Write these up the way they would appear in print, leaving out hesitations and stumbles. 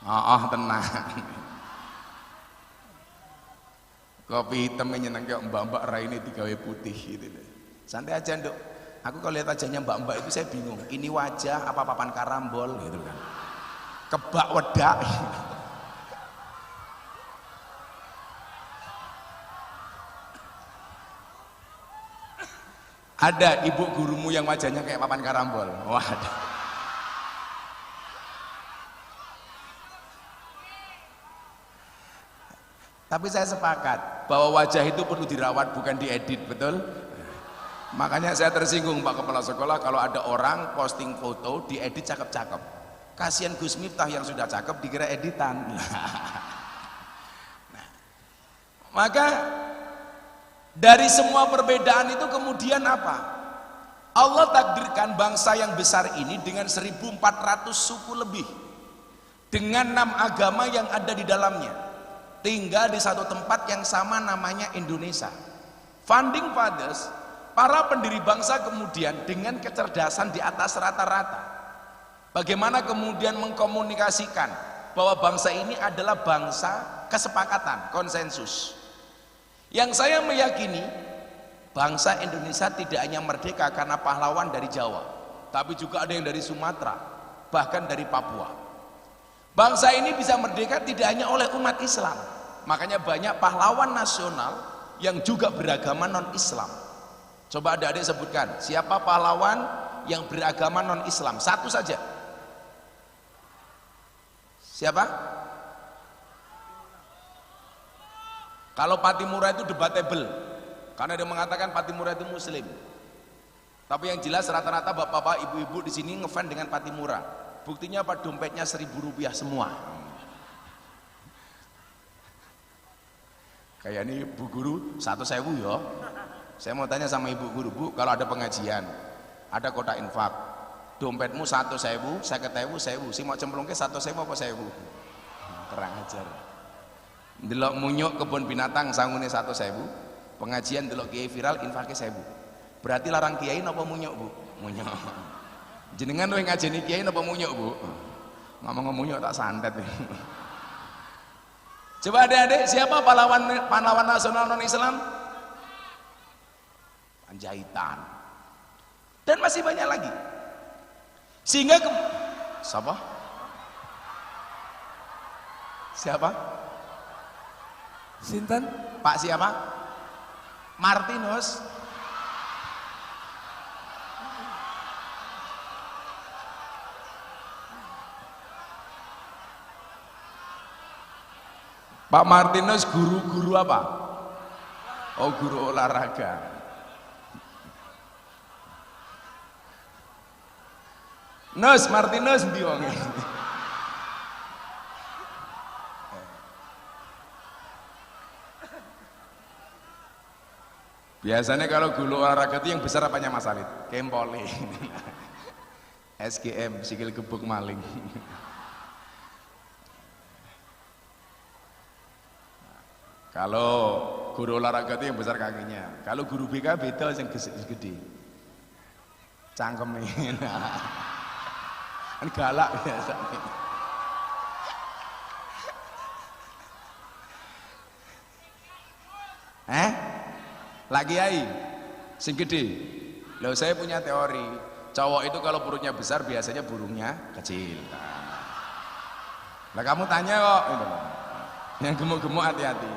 Oh, tenang. Kopi hitam nyenengke mbak-mbak raine digawe putih gitu loh. Santai aja, Nduk. Aku kalau lihat wajahnya mbak-mbak itu saya bingung. Ini wajah apa papan karambol gitu kan. Kebak wedak. Ada ibu gurumu yang wajahnya kayak papan karambol? Wah, ada. Tapi saya sepakat bahwa wajah itu perlu dirawat, bukan diedit, betul? Makanya saya tersinggung Pak Kepala Sekolah kalau ada orang posting foto diedit cakep-cakep. Kasihan Gus Miftah yang sudah cakep dikira editan. Nah, maka dari semua perbedaan itu kemudian apa? Allah takdirkan bangsa yang besar ini dengan 1400 suku lebih, dengan 6 agama yang ada di dalamnya, tinggal di satu tempat yang sama namanya Indonesia. Founding fathers, para pendiri bangsa kemudian dengan kecerdasan di atas rata-rata, bagaimana kemudian mengkomunikasikan bahwa bangsa ini adalah bangsa kesepakatan, konsensus. Yang saya meyakini bangsa Indonesia tidak hanya merdeka karena pahlawan dari Jawa, tapi juga ada yang dari Sumatera, bahkan dari Papua. Bangsa ini bisa merdeka tidak hanya oleh umat Islam, makanya banyak pahlawan nasional yang juga beragama non-Islam. Coba adik-adik sebutkan siapa pahlawan yang beragama non-Islam, satu saja. Siapa? Kalau Patimura itu debatable, karena dia mengatakan Patimura itu Muslim. Tapi yang jelas rata-rata bapak-bapak, ibu-ibu di sini ngefans dengan Patimura. Buktinya apa? Dompetnya Rp1.000 semua. Kayak ini Bu Guru 1.000 ya. Saya mau tanya sama Ibu Guru, Bu, kalau ada pengajian, ada kotak infak, dompetmu 1.000, 50.000, 1.000, si mau cemplungke 1.000 apa 1.000? Terang ajar. Delok munyuk kebun binatang sangune 1.000, pengajian delok kiai viral infake 1.000. Berarti larang kiai napa munyuk, Bu? Munyuk. Jenengan luwih ngajeni kiai napa munyuk, Bu? Ngomong munyuk tak santet. Coba adik-adik, siapa pahlawan nasional non-Islam? Panjaitan. Dan masih banyak lagi. Sehingga siapa? Siapa? Sinten? Pak siapa? Martinus. Pak Martinus guru apa? Oh, guru olahraga. Nus Martinus ndi wong iki? Biasanya kalau guru olahraga itu yang besar apanya Mas Alid? Kempoli. SGM, sikil gebuk maling. Kalau guru olahraga itu yang besar kakinya. Kalau guru BK beda yang gede. Cangkemin. Kan galak biasanya. Lagi ai sing gede. Loh, saya punya teori, cowok itu kalau perutnya besar biasanya burungnya kecil. Lah kamu tanya kok gitu. Yang gemuk-gemuk hati-hati.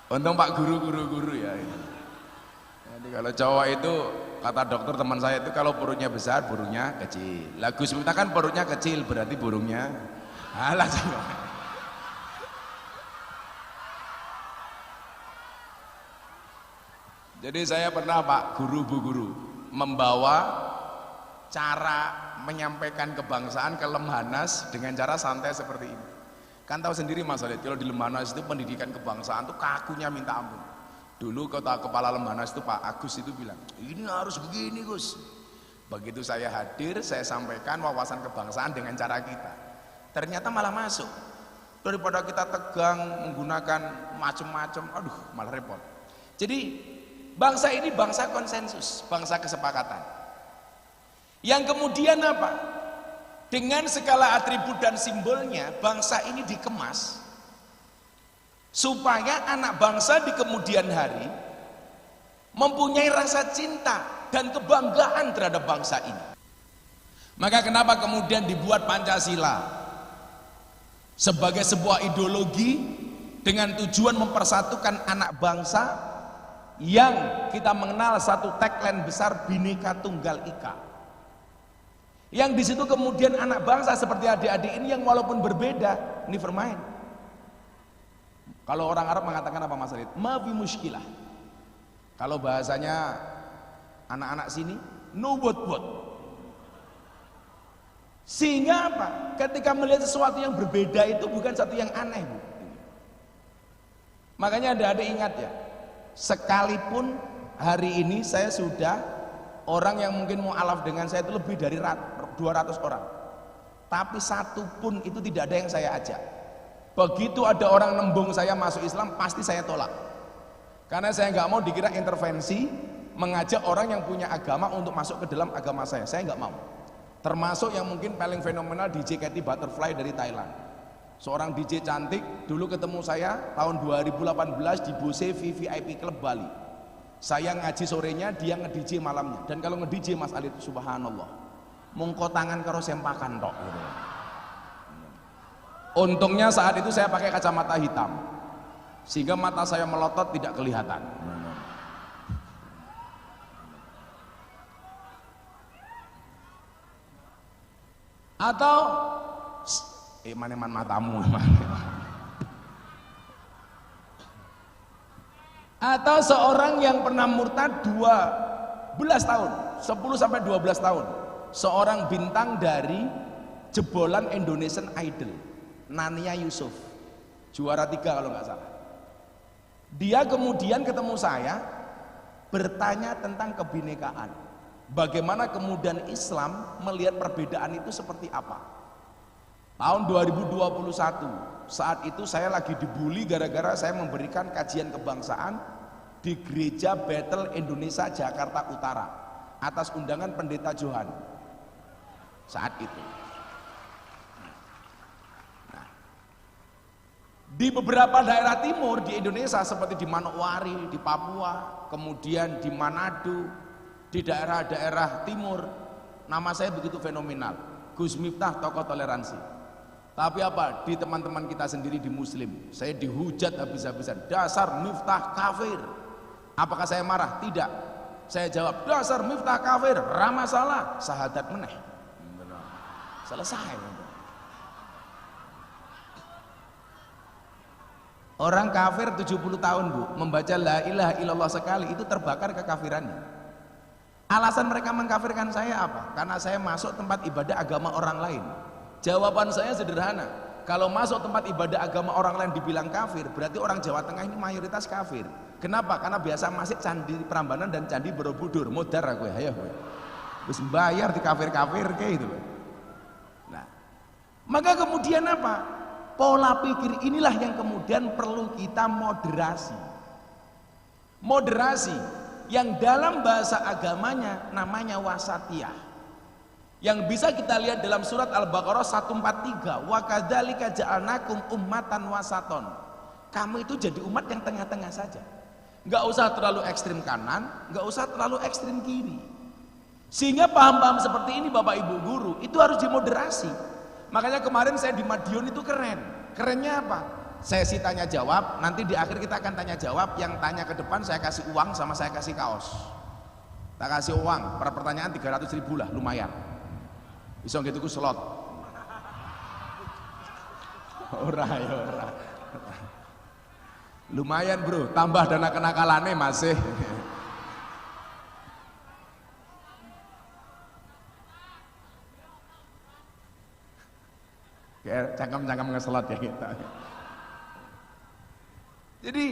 Untung Pak guru ya. Jadi kalau cowok itu kata dokter teman saya itu kalau perutnya besar burungnya kecil. Lah Gus Miftah kan perutnya kecil berarti burungnya alah. Jadi saya pernah Pak guru Bu Guru membawa cara menyampaikan kebangsaan ke Lemhanas dengan cara santai seperti ini. Kan tahu sendiri Mas Alid, kalau di Lemhanas itu pendidikan kebangsaan tuh kakunya minta ampun. Dulu kepala Lemhanas itu Pak Agus itu bilang, ini harus begini Gus. Begitu saya hadir, saya sampaikan wawasan kebangsaan dengan cara kita. Ternyata malah masuk. Daripada kita tegang menggunakan macam-macam, aduh malah repot. Jadi bangsa ini bangsa konsensus, bangsa kesepakatan. Yang kemudian apa? Dengan segala atribut dan simbolnya, bangsa ini dikemas supaya anak bangsa di kemudian hari mempunyai rasa cinta dan kebanggaan terhadap bangsa ini. Maka kenapa kemudian dibuat Pancasila sebagai sebuah ideologi dengan tujuan mempersatukan anak bangsa yang kita mengenal satu tagline besar Bhinneka Tunggal Ika. Yang di situ kemudian anak bangsa seperti adik-adik ini yang walaupun berbeda, never mind. Kalau orang Arab mengatakan apa Mas Alid? Ma fi muskilah. Kalau bahasanya anak-anak sini, no what. Sehingga apa? Ketika melihat sesuatu yang berbeda itu bukan satu yang aneh, Bu. Makanya adik-adik ingat ya, sekalipun hari ini saya sudah orang yang mungkin mau alaf dengan saya itu lebih dari 200 orang, tapi satu pun itu tidak ada yang saya ajak. Begitu ada orang nembung saya masuk Islam, pasti saya tolak, karena saya nggak mau dikira intervensi mengajak orang yang punya agama untuk masuk ke dalam agama saya nggak mau. Termasuk yang mungkin paling fenomenal DJ Katy Butterfly dari Thailand, seorang DJ cantik, dulu ketemu saya tahun 2018 di Bose VVIP Club Bali. Saya ngaji sorenya, dia nge-DJ malamnya. Dan kalau nge-DJ Mas Alid, subhanallah, mongko tangan karo sempakan tok gitu. Untungnya saat itu saya pakai kacamata hitam sehingga mata saya melotot tidak kelihatan. Atau mana matamu atau seorang yang pernah murtad 12 tahun, 10 sampai 12 tahun, seorang bintang dari jebolan Indonesian Idol, Nania Yusuf, juara 3 kalau nggak salah. Dia kemudian ketemu saya, bertanya tentang kebinekaan, bagaimana kemudian Islam melihat perbedaan itu seperti apa. Tahun 2021, saat itu saya lagi dibully gara-gara saya memberikan kajian kebangsaan di Gereja Bethel Indonesia Jakarta Utara atas undangan Pendeta Johan saat itu. Nah, di beberapa daerah timur di Indonesia seperti di Manokwari, di Papua, kemudian di Manado, di daerah-daerah timur, nama saya begitu fenomenal, Gus Miftah tokoh toleransi. Tapi apa, di teman-teman kita sendiri di Muslim, saya dihujat habis-habisan, dasar Miftah kafir. Apakah saya marah? Tidak. Saya jawab, dasar Miftah kafir, ramah salah, sahadat meneh. Selesai. Orang kafir 70 tahun, Bu, membaca la ilaha illallah sekali itu terbakar kekafirannya. Alasan mereka mengkafirkan saya apa? Karena saya masuk tempat ibadah agama orang lain. Jawaban saya sederhana, kalau masuk tempat ibadah agama orang lain dibilang kafir, berarti orang Jawa Tengah ini mayoritas kafir. Kenapa? Karena biasa masih Candi Prambanan dan Candi Borobudur, modar aku ya, terus bayar di kafir-kafir kayak gitu. Nah, maka kemudian apa? Pola pikir inilah yang kemudian perlu kita moderasi. Moderasi yang dalam bahasa agamanya namanya wasatiyah. Yang bisa kita lihat dalam surat Al-Baqarah 143, wa kadzalika ja'alnakum ummatan wasaton. Kamu itu jadi umat yang tengah-tengah saja. Enggak usah terlalu ekstrim kanan, enggak usah terlalu ekstrim kiri. Sehingga paham-paham seperti ini Bapak Ibu guru itu harus dimoderasi. Makanya kemarin saya di Madiun itu keren. Kerennya apa? Sesi tanya jawab, nanti di akhir kita akan tanya jawab, yang tanya ke depan saya kasih uang sama saya kasih kaos. Tak kasih uang, per pertanyaan 300.000 lah, lumayan. Bisa gitu ku slot. Ora ya ora. Lumayan bro, tambah dana kenakalannya masih. Kayak cangkem-cangkem ngeslot ya kita. Jadi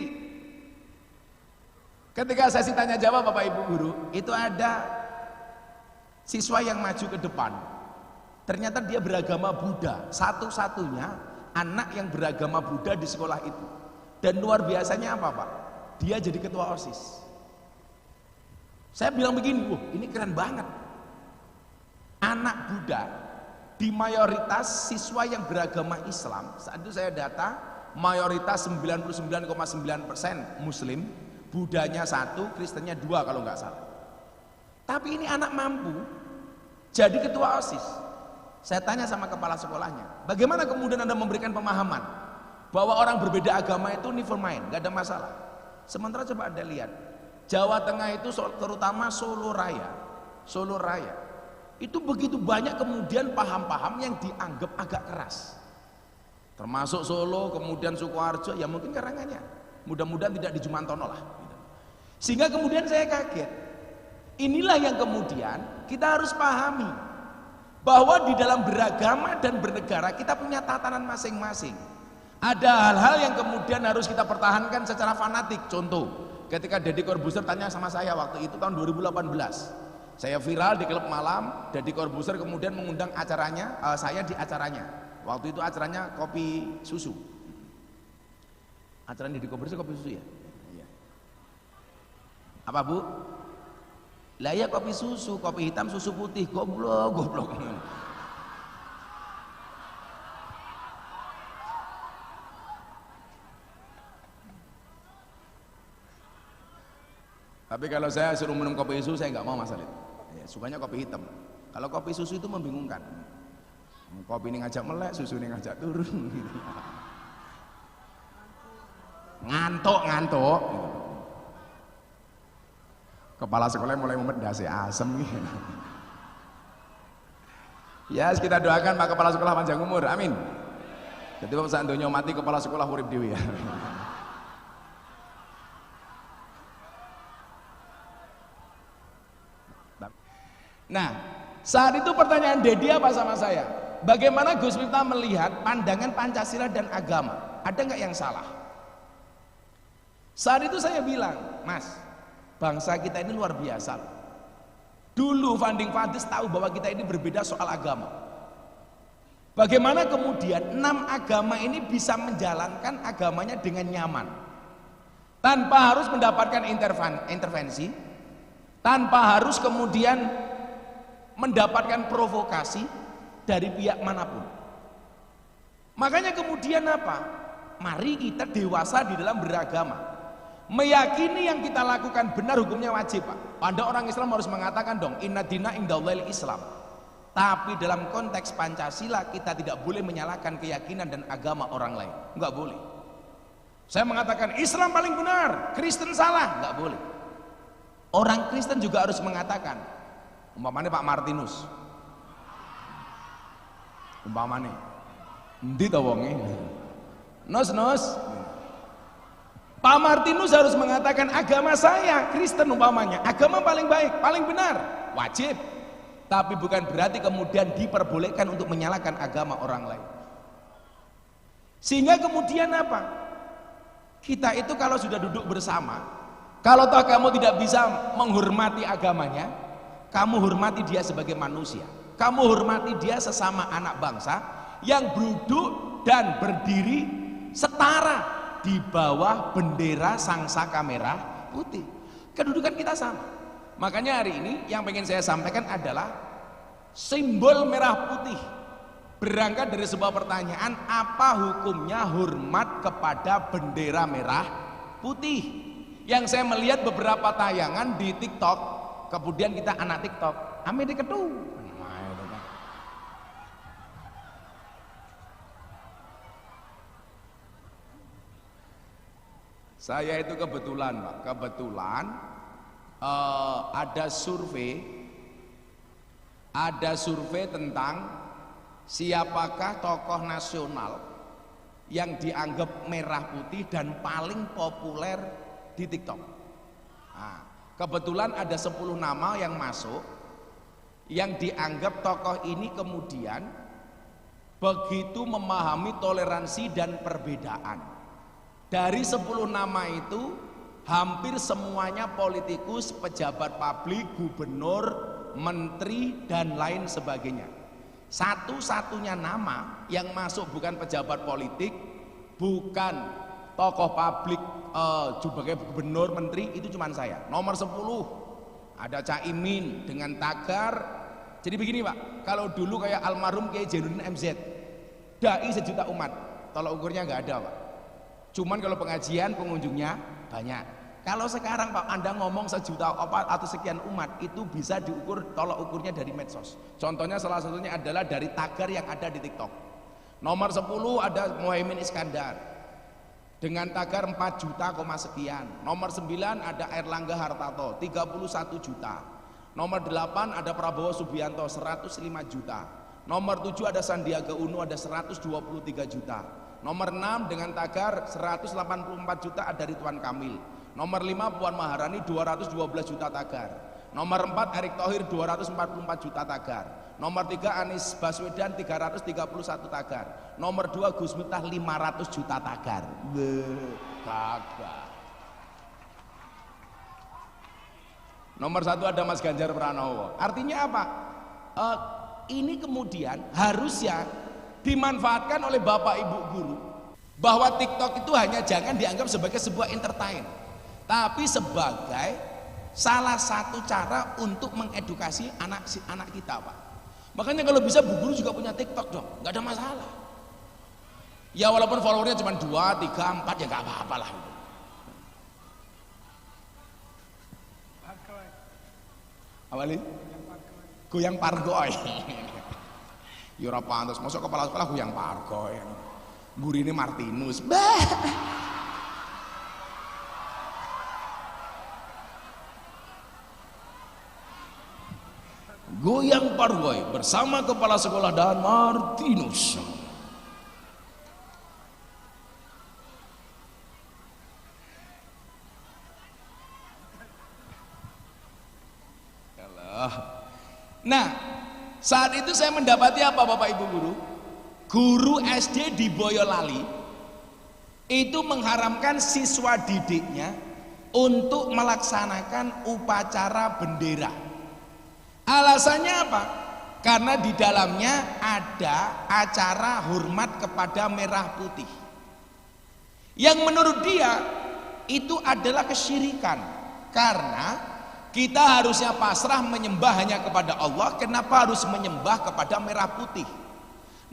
ketika sesi tanya jawab Bapak Ibu guru, itu ada siswa yang maju ke depan. Ternyata dia beragama Buddha, satu-satunya anak yang beragama Buddha di sekolah itu. Dan luar biasanya apa Pak? Dia jadi ketua OSIS. Saya bilang begini, wah ini keren banget. anak Buddha di mayoritas siswa yang beragama Islam. Saat itu saya data mayoritas 99,9% Muslim, Buddhanya 1, Kristennya 2 kalau nggak salah. Tapi ini anak mampu jadi ketua OSIS. Saya tanya sama kepala sekolahnya, bagaimana kemudian Anda memberikan pemahaman bahwa orang berbeda agama itu never mind, nggak ada masalah. Sementara coba Anda lihat, Jawa Tengah itu terutama Solo Raya, itu begitu banyak kemudian paham-paham yang dianggap agak keras. Termasuk Solo, kemudian Sukoharjo, ya mungkin karangannya. Mudah-mudahan tidak di Jumantono lah. Sehingga kemudian saya kaget. Inilah yang kemudian kita harus pahami. Bahwa di dalam beragama dan bernegara kita punya tatanan masing-masing. Ada hal-hal yang kemudian harus kita pertahankan secara fanatik. Contoh, ketika Deddy Corbuzier tanya sama saya waktu itu tahun 2018, saya viral di klub malam, Deddy Corbuzier kemudian mengundang acaranya, saya di acaranya. Waktu itu acaranya kopi susu. Acara Deddy Corbuzier kopi susu ya? Iya. Apa Bu? Lah ya kopi susu, kopi hitam, susu putih, goblok. Tapi kalau saya suruh minum kopi susu saya nggak mau masalah itu. Ya, sukanya kopi hitam. Kalau kopi susu itu membingungkan. Kopi ini ngajak melek, susu ini ngajak turun. Ngantuk. Kepala sekolah mulai memedasi asem gitu. Ya, kita doakan Pak Kepala Sekolah panjang umur, amin. Jadi Bapak sandonya mati kepala sekolah urip dewi ya. Nah, saat itu pertanyaan Dedi apa sama saya? Bagaimana Gus Miftah melihat pandangan Pancasila dan agama? Ada nggak yang salah? Saat itu saya bilang, Mas, bangsa kita ini luar biasa. Dulu Funding Fathers tahu bahwa kita ini berbeda soal agama. Bagaimana kemudian 6 agama ini bisa menjalankan agamanya dengan nyaman, tanpa harus mendapatkan intervensi, tanpa harus kemudian mendapatkan provokasi dari pihak manapun. Makanya kemudian apa? Mari kita dewasa di dalam beragama. Meyakini yang kita lakukan benar hukumnya wajib, Pak. Pada orang Islam harus mengatakan dong, inna dina indallahil Islam. Tapi dalam konteks Pancasila kita tidak boleh menyalahkan keyakinan dan agama orang lain. Enggak boleh. Saya mengatakan Islam paling benar, Kristen salah, enggak boleh. Orang Kristen juga harus mengatakan, umpamanya Pak Martinus, umpamanya endi to wonge? Nos. Pak Martinus harus mengatakan agama saya Kristen umpamanya, agama paling baik, paling benar, wajib. Tapi bukan berarti kemudian diperbolehkan untuk menyalahkan agama orang lain. Sehingga kemudian apa? Kita itu kalau sudah duduk bersama, kalau toh kamu tidak bisa menghormati agamanya, kamu hormati dia sebagai manusia. Kamu hormati dia sesama anak bangsa yang duduk dan berdiri setara di bawah bendera sangsaka merah putih. Kedudukan kita sama. Makanya hari ini yang pengen saya sampaikan adalah simbol merah putih. Berangkat dari sebuah pertanyaan, apa hukumnya hormat kepada bendera merah putih? Yang saya melihat beberapa tayangan di TikTok, kemudian kita anak TikTok, ame diketu. Saya itu kebetulan Pak, ada survei tentang siapakah tokoh nasional yang dianggap merah putih dan paling populer di TikTok. Nah, kebetulan ada 10 nama yang masuk yang dianggap tokoh ini kemudian begitu memahami toleransi dan perbedaan. Dari 10 nama itu hampir semuanya politikus, pejabat publik, gubernur, menteri dan lain sebagainya. Satu-satunya nama yang masuk bukan pejabat politik, bukan tokoh publik, sebagai gubernur, menteri, itu cuma saya. Nomor 10 ada Caimin dengan tagar Jadi begini Pak, kalau dulu kayak almarhum Kiai Jainuddin MZ, dai sejuta umat, tolak ukurnya nggak ada Pak. Cuman kalau pengajian pengunjungnya banyak. Kalau sekarang Pak Anda ngomong sejuta atau sekian umat, itu bisa diukur tolak ukurnya dari medsos. Contohnya salah satunya adalah dari tagar yang ada di TikTok. Nomor 10 ada Muhaimin Iskandar dengan tagar 4 juta, sekian. Nomor 9 ada Erlangga Hartarto 31 juta. Nomor 8 ada Prabowo Subianto 105 juta. Nomor 7 ada Sandiaga Uno ada 123 juta. Nomor 6 dengan tagar 184 juta ada Ridwan Kamil. Nomor 5 Puan Maharani 212 juta tagar. Nomor 4 Erick Thohir 244 juta tagar. Nomor 3 Anies Baswedan 331 tagar. Nomor 2 Gus Miftah 500 juta tagar. Tagar. Nomor 1 ada Mas Ganjar Pranowo. Artinya apa? Ini kemudian harusnya dimanfaatkan oleh Bapak Ibu guru bahwa TikTok itu hanya jangan dianggap sebagai sebuah entertain, tapi sebagai salah satu cara untuk mengedukasi anak kita Pak. Makanya kalau bisa Bu Guru juga punya TikTok dong, nggak ada masalah. Ya walaupun followernya cuma 2, 3, 4 ya nggak apa-apa lah. Awalin goyang pargoy. Ya ora pantes, mosok kepala sekolah goyang pargoy. Gurine Martinus. Goyang pargoy bersama kepala sekolah dan Martinus. Nah, saat itu saya mendapati apa Bapak Ibu guru? Guru SD di Boyolali itu mengharamkan siswa didiknya untuk melaksanakan upacara bendera. Alasannya apa? Karena di dalamnya ada acara hormat kepada merah putih. Yang menurut dia itu adalah kesyirikan. Karena kita harusnya pasrah menyembah hanya kepada Allah. Kenapa harus menyembah kepada merah putih?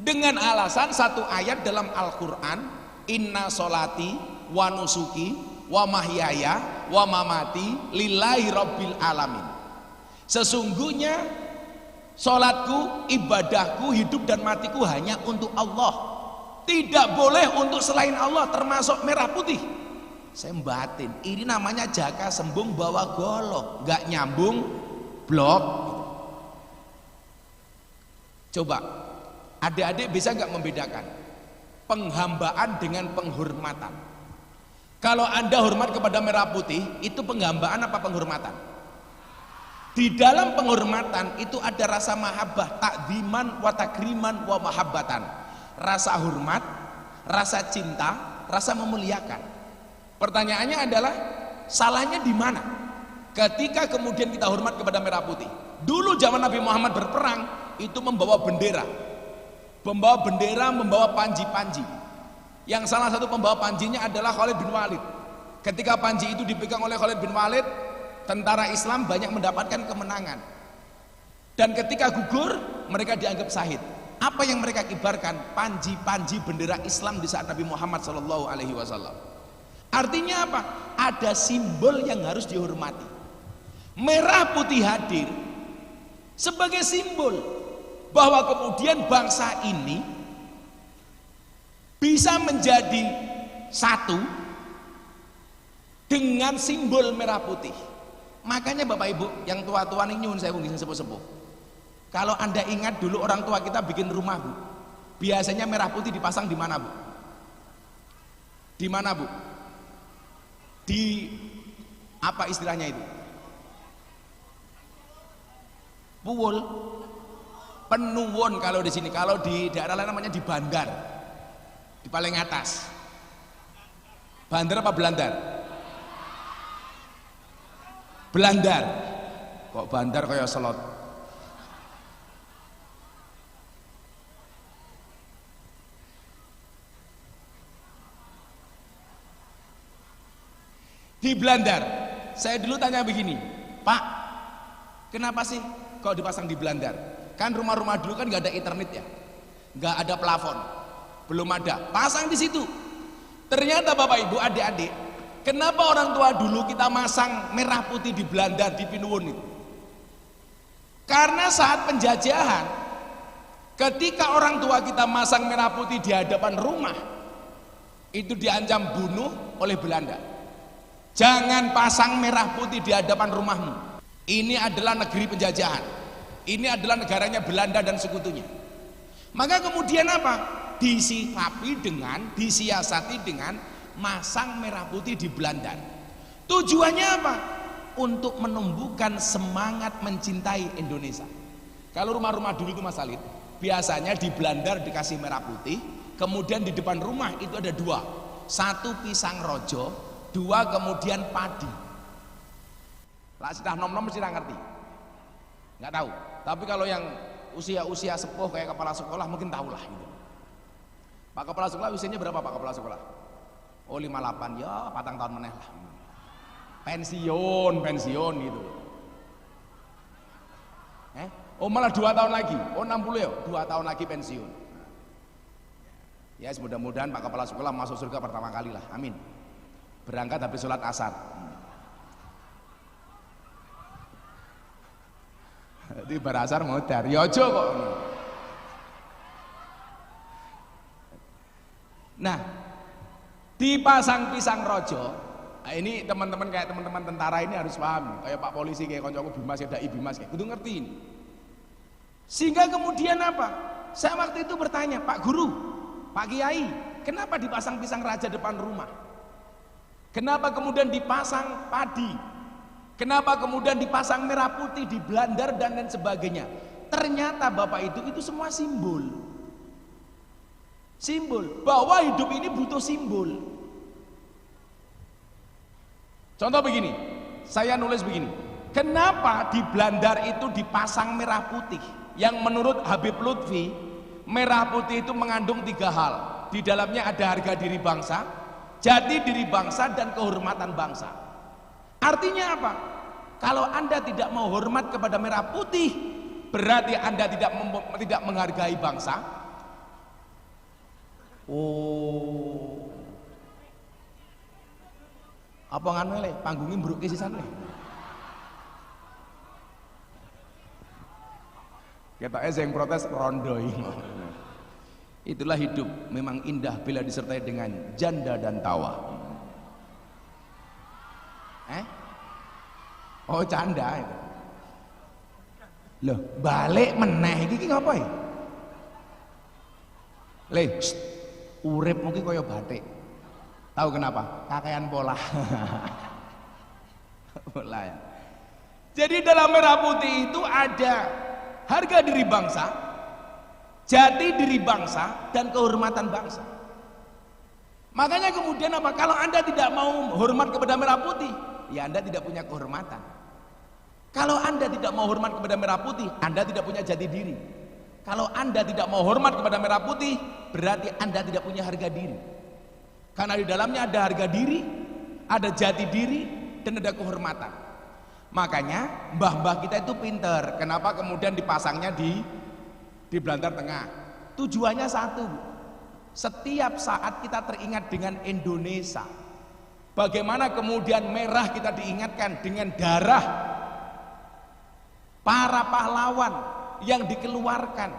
Dengan alasan satu ayat dalam Al-Quran, inna solati wa nusuki wa mahyaya wa mamati lillahi rabbil alamin. Sesungguhnya solatku, ibadahku, hidup dan matiku hanya untuk Allah. Tidak boleh untuk selain Allah, termasuk merah putih. Saya batin, ini namanya jaka sembung bawa golok, nggak nyambung blok. Coba adik-adik bisa nggak membedakan penghambaan dengan penghormatan? Kalau Anda hormat kepada merah putih, itu penghambaan apa penghormatan? Di dalam penghormatan itu ada rasa mahabbah, takdiman wa takriman wa mahabbatan. Rasa hormat, rasa cinta, rasa memuliakan. Pertanyaannya adalah salahnya di mana? Ketika kemudian kita hormat kepada merah putih. Dulu zaman Nabi Muhammad berperang itu membawa bendera. Membawa bendera, membawa panji-panji. Yang salah satu pembawa panjinya adalah Khalid bin Walid. Ketika panji itu dipegang oleh Khalid bin Walid, tentara Islam banyak mendapatkan kemenangan. Dan ketika gugur, mereka dianggap syahid. Apa yang mereka kibarkan? Panji-panji bendera Islam di saat Nabi Muhammad SAW. Artinya apa? Ada simbol yang harus dihormati. Merah putih hadir sebagai simbol bahwa kemudian bangsa ini bisa menjadi satu dengan simbol merah putih. Makanya Bapak Ibu yang tua-tua ini nyun saya mungkin sepuh-sepuh. Kalau Anda ingat dulu orang tua kita bikin rumah Bu, biasanya merah putih dipasang di mana Bu? Di mana Bu? Di apa istilahnya itu? Puwul, penuwun kalau di sini. Kalau di daerah lain namanya di bandar, di paling atas. Bandar apa Belandar? Belandar. Kok bandar kayak selot? Di Belandar, saya dulu tanya begini, Pak, kenapa sih kok dipasang di Belandar? Kan rumah-rumah dulu kan nggak ada internet ya, nggak ada plafon, belum ada, pasang di situ. Ternyata Bapak Ibu adik-adik, kenapa orang tua dulu kita masang merah putih di Belanda, di Pinuwun itu? Karena saat penjajahan, ketika orang tua kita masang merah putih di hadapan rumah, itu diancam bunuh oleh Belanda. Jangan pasang merah putih di hadapan rumahmu. Ini adalah negeri penjajahan. Ini adalah negaranya Belanda dan sekutunya. Maka kemudian apa? Disiasati dengan masang merah putih di Belanda. Tujuannya apa? Untuk menumbuhkan semangat mencintai Indonesia. Kalau rumah-rumah dulu itu Mas Salid, biasanya di Belanda dikasih merah putih, kemudian di depan rumah itu ada dua, satu pisang rojo, dua kemudian padi. Lah sudah nom-nom mesti ngerti, nggak tahu. Tapi kalau yang usia sepuh kayak kepala sekolah mungkin tahulah gitu. Pak kepala sekolah usianya berapa Pak kepala sekolah? Oh 58, ya 4 tahun meneh lah. Pensiun gitu. Oh malah 2 tahun lagi. Oh 60 ya, 2 tahun lagi pensiun. Ya mudah-mudahan Pak kepala sekolah masuk surga pertama kali lah. Amin. Berangkat habis sholat asar. Di barasar mau dari ojo kok. Nah, dipasang pisang rojo. Nah, ini teman-teman kayak teman-teman tentara ini harus paham. Kayak Pak polisi, kayak koncoku Bimas, kayak Dai Bimas, kayak kudu ngerti ini. Sehingga kemudian apa? Saya waktu itu bertanya, Pak Guru, Pak Kiai, kenapa dipasang pisang raja depan rumah? Kenapa kemudian dipasang padi? Kenapa kemudian dipasang merah putih di Blandar dan lain sebagainya? Ternyata Bapak itu semua simbol. Simbol bahwa hidup ini butuh simbol. Contoh begini, saya nulis begini. Kenapa di Blandar itu dipasang merah putih? Yang menurut Habib Lutfi, merah putih itu mengandung 3 hal. Di dalamnya ada harga diri bangsa, jati diri bangsa, dan kehormatan bangsa. Artinya apa? Kalau Anda tidak mau hormat kepada merah putih, berarti Anda tidak menghargai bangsa. Oh, apa nganu le? Panggungnya mbruk sisan le. Kita yang protes rondoi. Itulah hidup, memang indah bila disertai dengan janda dan tawa. Oh canda itu. Loh, balik meneh iki ngapain? Le, urip mungkin kaya batik. Tahu kenapa? Kakean pola. Pola ya. Jadi dalam merah putih itu ada harga diri bangsa, jati diri bangsa, dan kehormatan bangsa. Makanya kemudian apa? Kalau Anda tidak mau hormat kepada merah putih, ya Anda tidak punya kehormatan. Kalau Anda tidak mau hormat kepada merah putih, Anda tidak punya jati diri. Kalau Anda tidak mau hormat kepada merah putih, berarti Anda tidak punya harga diri. Karena di dalamnya ada harga diri, ada jati diri, dan ada kehormatan. Makanya mbah-mbah kita itu pinter. Kenapa kemudian dipasangnya di Blandar Tengah? Tujuannya satu. Setiap saat kita teringat dengan Indonesia. Bagaimana kemudian merah kita diingatkan dengan darah para pahlawan yang dikeluarkan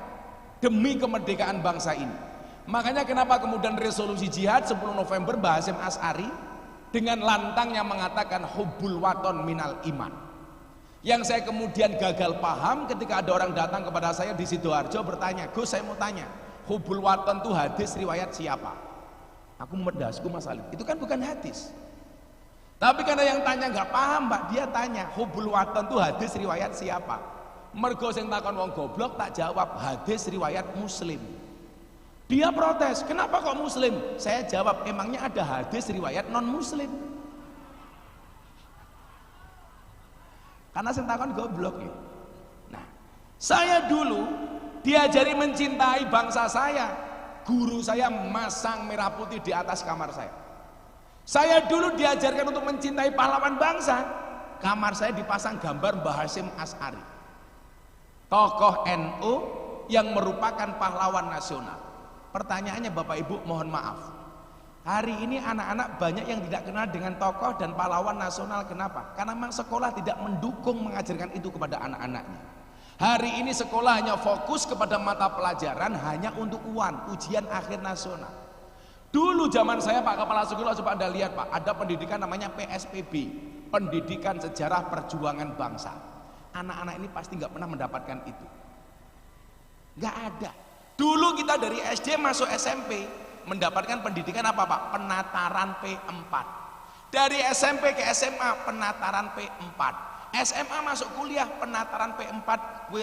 demi kemerdekaan bangsa ini. Makanya kenapa kemudian resolusi jihad 10 November Mbah Hasyim Asy'ari dengan lantangnya mengatakan hubbul waton minal iman. Yang saya kemudian gagal paham ketika ada orang datang kepada saya di Sidoarjo bertanya, Gus saya mau tanya, hubbul waton itu hadis riwayat siapa? Aku medasku Mas Salid, itu kan bukan hadis. Tapi karena yang tanya nggak paham Mbak, dia tanya hubbul waton itu hadis riwayat siapa? Mergo sing takon wong goblok tak jawab hadis riwayat Muslim. Dia protes, kenapa kok Muslim? Saya jawab, emangnya ada hadis riwayat non Muslim? Karena sing takon goblok ya. Nah, saya dulu diajari mencintai bangsa saya. Guru saya masang merah putih di atas kamar saya. Saya dulu diajarkan untuk mencintai pahlawan bangsa. Kamar saya dipasang gambar Mbah Hasyim Asy'ari. tokoh NU yang merupakan pahlawan nasional. Pertanyaannya Bapak Ibu, mohon maaf, hari ini anak-anak banyak yang tidak kenal dengan tokoh dan pahlawan nasional. Kenapa? Karena memang sekolah tidak mendukung mengajarkan itu kepada anak-anaknya. Hari ini sekolah hanya fokus kepada mata pelajaran hanya untuk ujian akhir nasional. Dulu zaman saya Pak Kepala Sekolah, coba Anda lihat Pak, ada pendidikan namanya PSPB, Pendidikan Sejarah Perjuangan Bangsa. Anak-anak ini pasti nggak pernah mendapatkan itu, nggak ada. Dulu kita dari SD masuk SMP mendapatkan pendidikan apa Pak? Penataran P4. Dari SMP ke SMA penataran P4. SMA masuk kuliah penataran P4,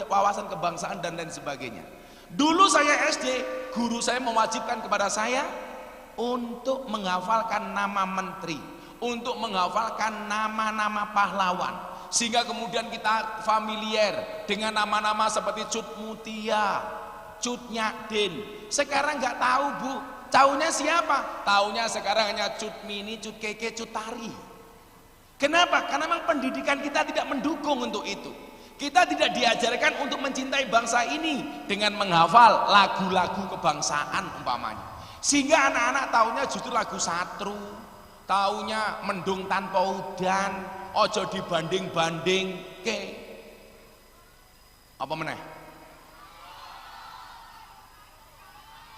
wawasan kebangsaan dan lain sebagainya. Dulu saya SD, guru saya mewajibkan kepada saya untuk menghafalkan nama menteri, untuk menghafalkan nama-nama pahlawan, sehingga kemudian kita familiar dengan nama-nama seperti Cut Mutia, Cut Nyadin. Sekarang nggak tahu Bu, taunya siapa? Taunya sekarang hanya Cut Mini, Cut Keke, Cut Tari. Kenapa? Karena memang pendidikan kita tidak mendukung untuk itu. Kita tidak diajarkan untuk mencintai bangsa ini dengan menghafal lagu-lagu kebangsaan umpamanya. Sehingga anak-anak taunya justru lagu Satru, taunya Mendung Tanpa Udan, Ojo Dibanding-banding ke apa meneh?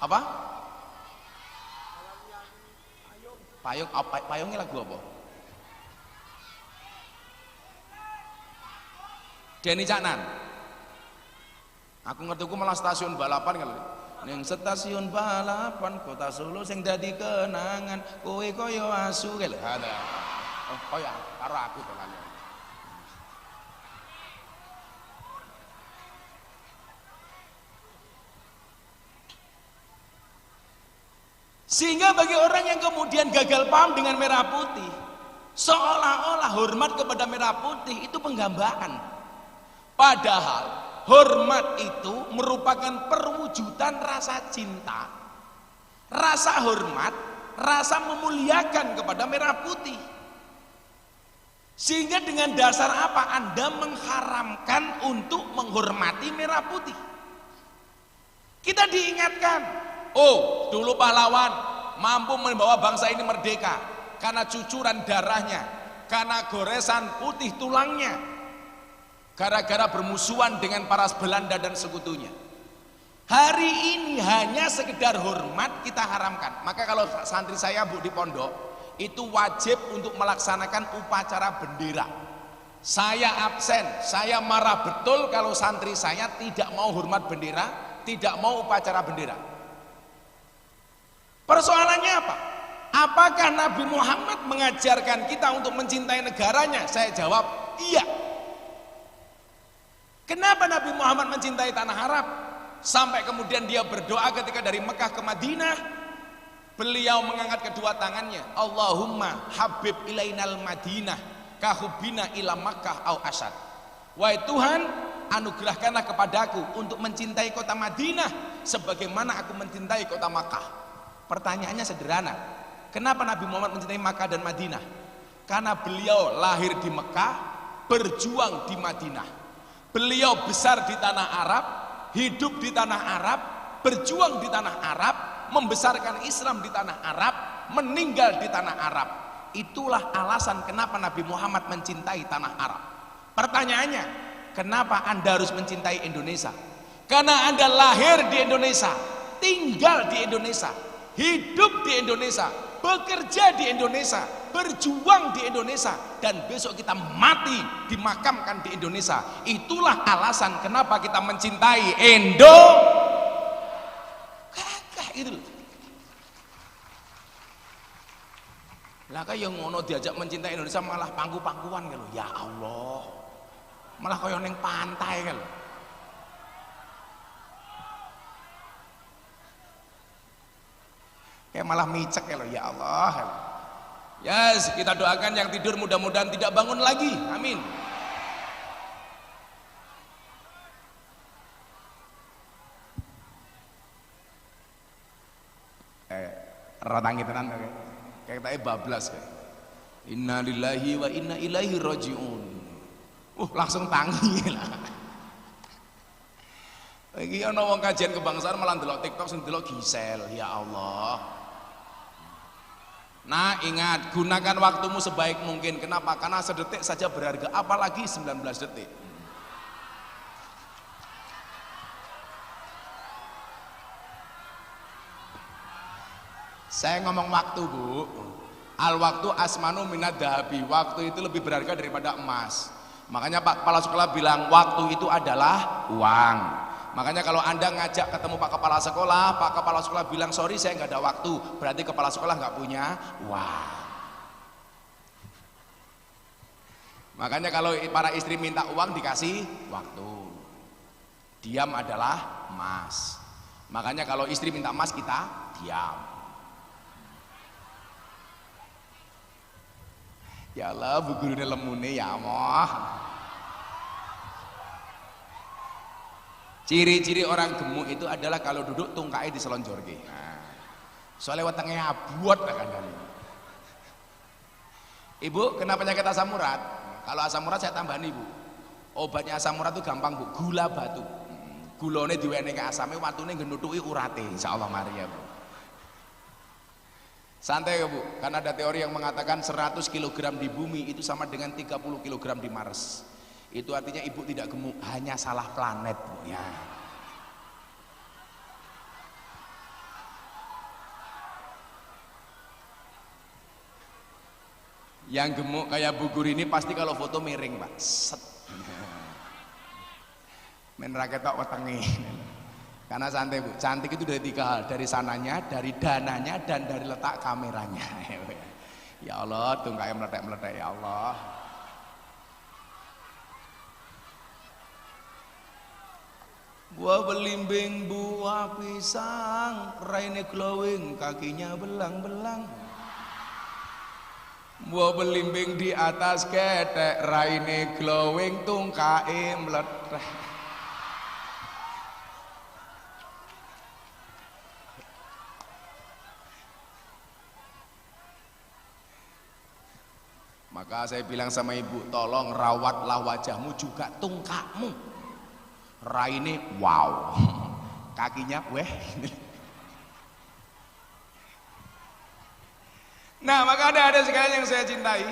Apa? Payungnya lagu apa? Denny Caknan. Aku ngerti malah stasiun balapan kali. Ning stasiun balapan kota Solo sing dadi kenangan kowe kaya asu kali. Ada. Oh kaya karo aku to lan. Sehingga bagi orang yang kemudian gagal paham dengan merah putih, seolah-olah hormat kepada merah putih itu penggambaan. Padahal hormat itu merupakan perwujudan rasa cinta, rasa hormat, rasa memuliakan kepada merah putih. Sehingga dengan dasar apa Anda mengharamkan untuk menghormati merah putih? Kita diingatkan, oh dulu pahlawan mampu membawa bangsa ini merdeka karena cucuran darahnya, karena goresan putih tulangnya, gara-gara bermusuhan dengan para Belanda dan sekutunya. Hari ini hanya sekedar hormat kita haramkan. Maka kalau santri saya Bu di pondok itu wajib untuk melaksanakan upacara bendera. Saya absen, saya marah betul kalau santri saya tidak mau hormat bendera, tidak mau upacara bendera. Persoalannya apa? Apakah Nabi Muhammad mengajarkan kita untuk mencintai negaranya? Saya jawab, iya. Kenapa Nabi Muhammad mencintai tanah Arab? Sampai kemudian dia berdoa ketika dari Mekah ke Madinah, beliau mengangkat kedua tangannya, Allahumma habib ilainal Madinah kahubina ila Makkah au asad. Wahai Tuhan, anugerahkanlah kepadaku untuk mencintai kota Madinah sebagaimana aku mencintai kota Makkah. Pertanyaannya sederhana, kenapa Nabi Muhammad mencintai Makkah dan Madinah? Karena beliau lahir di Mekah, berjuang di Madinah. Beliau besar di tanah Arab, hidup di tanah Arab, berjuang di tanah Arab, membesarkan Islam di tanah Arab, meninggal di tanah Arab. Itulah alasan kenapa Nabi Muhammad mencintai tanah Arab. Pertanyaannya, kenapa Anda harus mencintai Indonesia? Karena Anda lahir di Indonesia, tinggal di Indonesia, hidup di Indonesia, bekerja di Indonesia, berjuang di Indonesia, dan besok kita mati dimakamkan di Indonesia. Itulah alasan kenapa kita mencintai kakak itu. Lah kaya ngono diajak mencintai Indonesia malah pangku-pangkuan gitu. Ya Allah. Malah kaya ning pantai gitu. Kayak malah micek ya ya Allah. Yes, kita doakan yang tidur mudah-mudahan tidak bangun lagi. Amin. Ratangi tenan kayak kita bablas kayak. Inna lillahi wa inna ilaihi rajiun. Langsung tangi lah. Iki ana wong kajian kebangsaan malah ndelok TikTok sing ndelok Gisel. Ya Allah. Nah, ingat, gunakan waktumu sebaik mungkin. Kenapa? Karena sedetik saja berharga, apalagi 19 detik. Saya ngomong waktu, Bu. Al waktu asmanu minad dahabi. Waktu itu lebih berharga daripada emas. Makanya Pak Kepala Sekolah bilang waktu itu adalah uang. Makanya kalau Anda ngajak ketemu Pak Kepala Sekolah bilang sorry saya nggak ada waktu, berarti Kepala Sekolah nggak punya uang. Makanya kalau para istri minta uang dikasih waktu. Diam adalah emas. Makanya kalau istri minta emas kita diam. Ya Allah, bu gurune lemune ya Allah. Ciri-ciri orang gemuk itu adalah kalau duduk tungkai diselonjorke. Nah, soalnya wetenge abot kan. Ibu, kenapa penyakit asam urat? Kalau asam urat saya tambahin Ibu. Obatnya asam urat itu gampang Bu, gula batu. Gulane diwenehi ke asame watune ngenutuki urate, insyaallah mari ya Bu. Santai ya Bu, karena ada teori yang mengatakan 100 kg di bumi itu sama dengan 30 kg di Mars. Itu artinya Ibu tidak gemuk, hanya salah planet Bu ya. Yang gemuk kayak Bu Guru ini pasti kalau foto miring Pak. Set. Men raket tok wetenge. Karena santai Bu, cantik itu dari 3 hal, dari sananya, dari dananya, dan dari letak kameranya. Ya Allah, tungkai meletek-meletek ya Allah. Buah belimbing, buah pisang, raine glowing, kakinya belang-belang. Buah belimbing di atas ketek, raine glowing, tungkai meletek. Maka saya bilang sama Ibu, tolong rawatlah wajahmu juga tungkakmu. Raine wow, kakinya weh. Nah, maka ada sekalian yang saya cintai,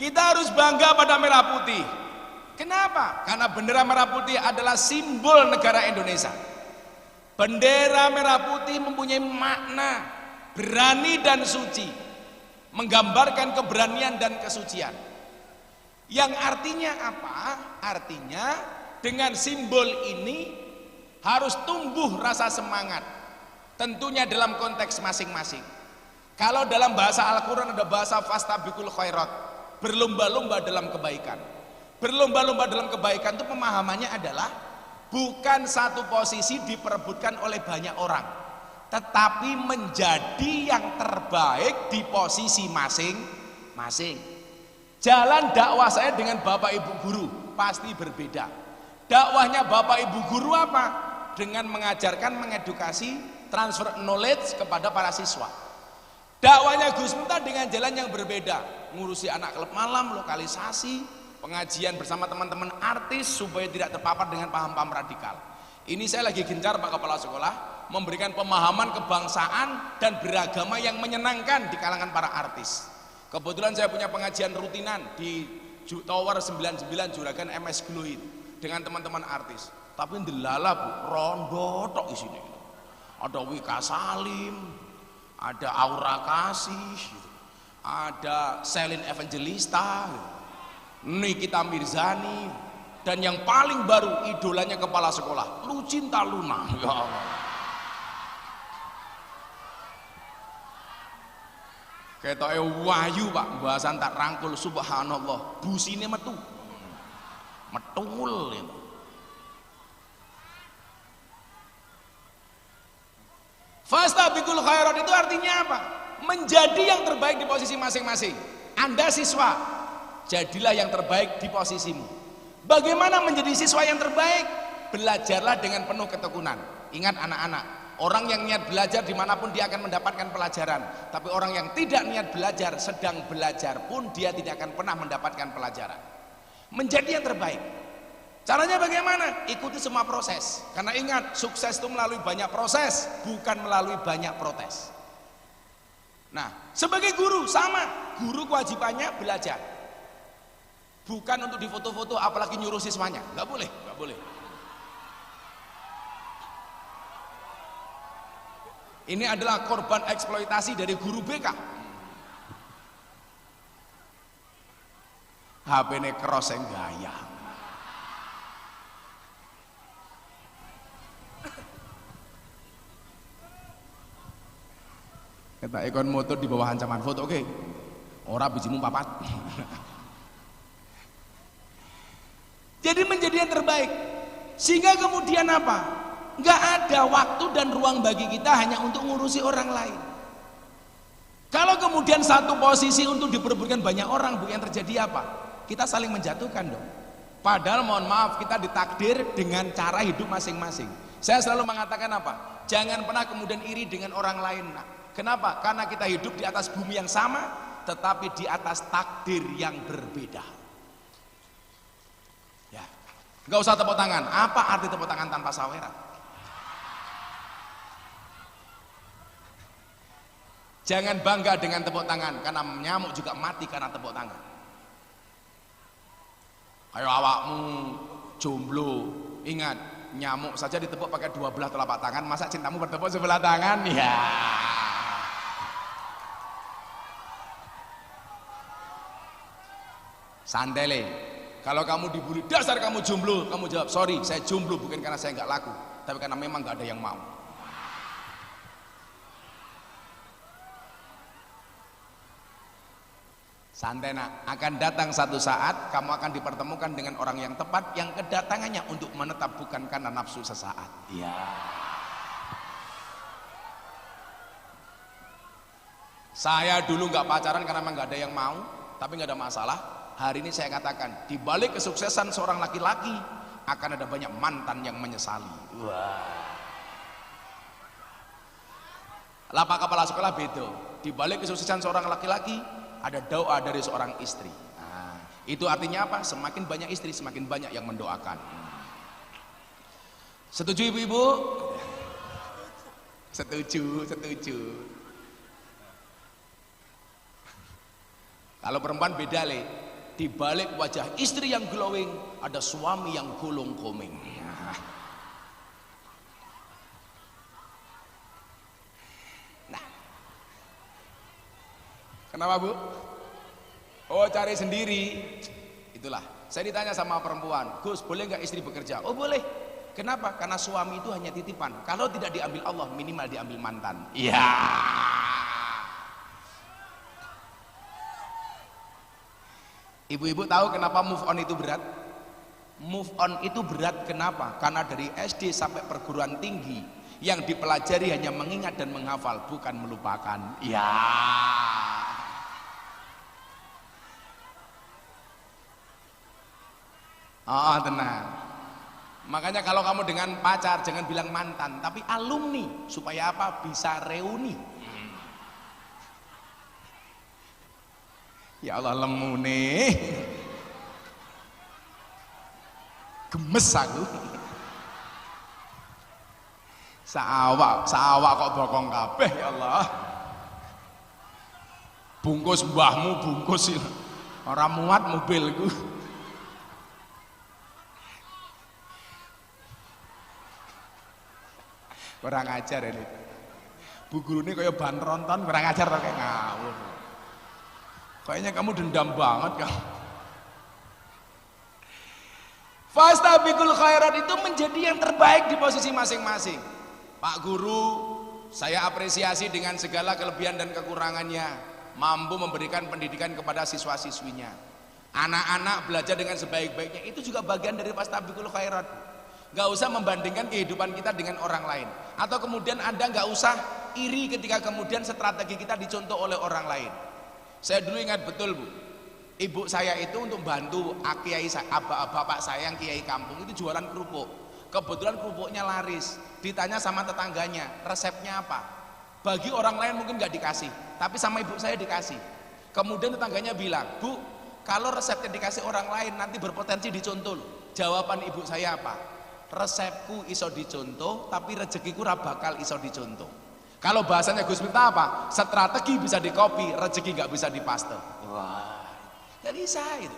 kita harus bangga pada merah putih. Kenapa? Karena bendera merah putih adalah simbol negara Indonesia. Bendera merah putih mempunyai makna berani dan suci, menggambarkan keberanian dan kesucian. Yang artinya apa? Artinya dengan simbol ini harus tumbuh rasa semangat, tentunya dalam konteks masing-masing. Kalau dalam bahasa Al-Quran ada bahasa fastabiqul khairat, berlomba-lomba dalam kebaikan. Berlomba-lomba dalam kebaikan itu pemahamannya adalah bukan satu posisi diperebutkan oleh banyak orang, tetapi menjadi yang terbaik di posisi masing-masing. Jalan dakwah saya dengan Bapak Ibu guru pasti berbeda. Dakwahnya Bapak Ibu guru apa? Dengan mengajarkan, mengedukasi, transfer knowledge kepada para siswa. Dakwahnya Gus Miftah dengan jalan yang berbeda, ngurusi anak klub malam, lokalisasi, pengajian bersama teman-teman artis supaya tidak terpapar dengan paham-paham radikal. Ini saya lagi gencar Pak Kepala Sekolah memberikan pemahaman kebangsaan dan beragama yang menyenangkan di kalangan para artis. Kebetulan saya punya pengajian rutinan di Tower 99 Juragan MS Glow dengan teman-teman artis. Tapi ndelala Bu, rondo tok isine. Ada Wika Salim, ada Aura Kasih, ada Selin Evangelista, Nikita Mirzani, dan yang paling baru idolanya Kepala Sekolah, Lucinta Luna. Ya Allah. Ketoke wayu Pak, bahasan tak rangkul subhanallah, busine metu. Metul itu. Fastabiqul khairat itu artinya apa? Menjadi yang terbaik di posisi masing-masing. Anda siswa, jadilah yang terbaik di posisimu. Bagaimana menjadi siswa yang terbaik? Belajarlah dengan penuh ketekunan. Ingat anak-anak, orang yang niat belajar dimanapun dia akan mendapatkan pelajaran. Tapi orang yang tidak niat belajar, sedang belajar pun dia tidak akan pernah mendapatkan pelajaran. Menjadi yang terbaik. Caranya bagaimana? Ikuti semua proses. Karena ingat, sukses itu melalui banyak proses, bukan melalui banyak protes. Nah, sebagai guru sama, guru kewajibannya belajar. Bukan untuk difoto-foto, apalagi nyuruh siswanya. Nggak boleh, nggak boleh. Ini adalah korban eksploitasi dari guru BK. HP ini cross yang gaya. Kita ikon motor di bawah ancaman foto, oke? Ora bijimu papat. Jadi menjadi yang terbaik. Sehingga kemudian apa? Nggak ada waktu dan ruang bagi kita hanya untuk ngurusi orang lain. Kalau kemudian satu posisi untuk diperebutkan banyak orang, Bu, yang terjadi apa? Kita saling menjatuhkan dong. Padahal mohon maaf, kita ditakdir dengan cara hidup masing-masing. Saya selalu mengatakan apa? Jangan pernah kemudian iri dengan orang lain. Nah, kenapa? Karena kita hidup di atas bumi yang sama, tetapi di atas takdir yang berbeda. Ya, nggak usah tepuk tangan. Apa arti tepuk tangan tanpa saweran? Jangan bangga dengan tepuk tangan, karena nyamuk juga mati karena tepuk tangan. Ayo awakmu jomblo, ingat, nyamuk saja ditepuk pakai 12 telapak tangan, masa cintamu bertepuk sebelah tangan? Ya. Sandele, kalau kamu dibully, dasar kamu jomblo, kamu jawab, sorry, saya jomblo bukan karena saya nggak laku, tapi karena memang nggak ada yang mau. Santai nak, akan datang satu saat kamu akan dipertemukan dengan orang yang tepat, yang kedatangannya untuk menetap bukan karena nafsu sesaat. Ya. Saya dulu nggak pacaran karena memang nggak ada yang mau, tapi nggak ada masalah. Hari ini saya katakan, di balik kesuksesan seorang laki-laki akan ada banyak mantan yang menyesali. Wah. Lapak kepala sekolah beda. Di balik kesuksesan seorang laki-laki ada doa dari seorang istri. Nah, itu artinya apa? Semakin banyak istri, semakin banyak yang mendoakan. Setuju ibu-ibu? Setuju, setuju. Kalau perempuan beda le. Di balik wajah istri yang glowing ada suami yang gulung koming. Nah, kenapa Bu? Oh, cari sendiri. Itulah. Saya ditanya sama perempuan, Gus, boleh nggak istri bekerja? Oh boleh. Kenapa? Karena suami itu hanya titipan. Kalau tidak diambil Allah, minimal diambil mantan. Iya. Ibu-ibu tahu kenapa move on itu berat? Move on itu berat kenapa? Karena dari SD sampai perguruan tinggi yang dipelajari hanya mengingat dan menghafal, bukan melupakan. Ya. Oh tenang. Makanya kalau kamu dengan pacar jangan bilang mantan, tapi alumni, supaya apa? Bisa reuni. Ya Allah, lemu nih, gemes aku. Saawak kok bokong kabeh, ya Allah. Bungkus mbahmu bungkus orang muat mobilku. Kurang ajar ini. Bu guru ini kayak ban tronton, kurang ajar tuh kayak ngawur. Kayaknya kamu dendam banget kamu. Fastabiqul khairat itu menjadi yang terbaik di posisi masing-masing. Pak guru, saya apresiasi dengan segala kelebihan dan kekurangannya, mampu memberikan pendidikan kepada siswa-siswinya. Anak-anak belajar dengan sebaik-baiknya, itu juga bagian dari fastabiqul khairat. Gak usah membandingkan kehidupan kita dengan orang lain. Atau kemudian Anda gak usah iri ketika kemudian strategi kita dicontoh oleh orang lain. Saya dulu ingat betul Bu, ibu saya itu untuk bantu kiai bapak saya yang kiai kampung itu jualan kerupuk. Kebetulan kerupuknya laris. Ditanya sama tetangganya, resepnya apa? Bagi orang lain mungkin gak dikasih, tapi sama ibu saya dikasih. Kemudian tetangganya bilang, Bu, kalau resepnya dikasih orang lain nanti berpotensi dicontoh loh. Jawaban ibu saya apa? Resepku iso dicontoh, tapi rezekiku ora bakal iso dicontoh. Kalau bahasanya Gus Miftah apa? Strategi bisa dikopi, rezeki nggak bisa dipaste. Wah, nggak bisa itu.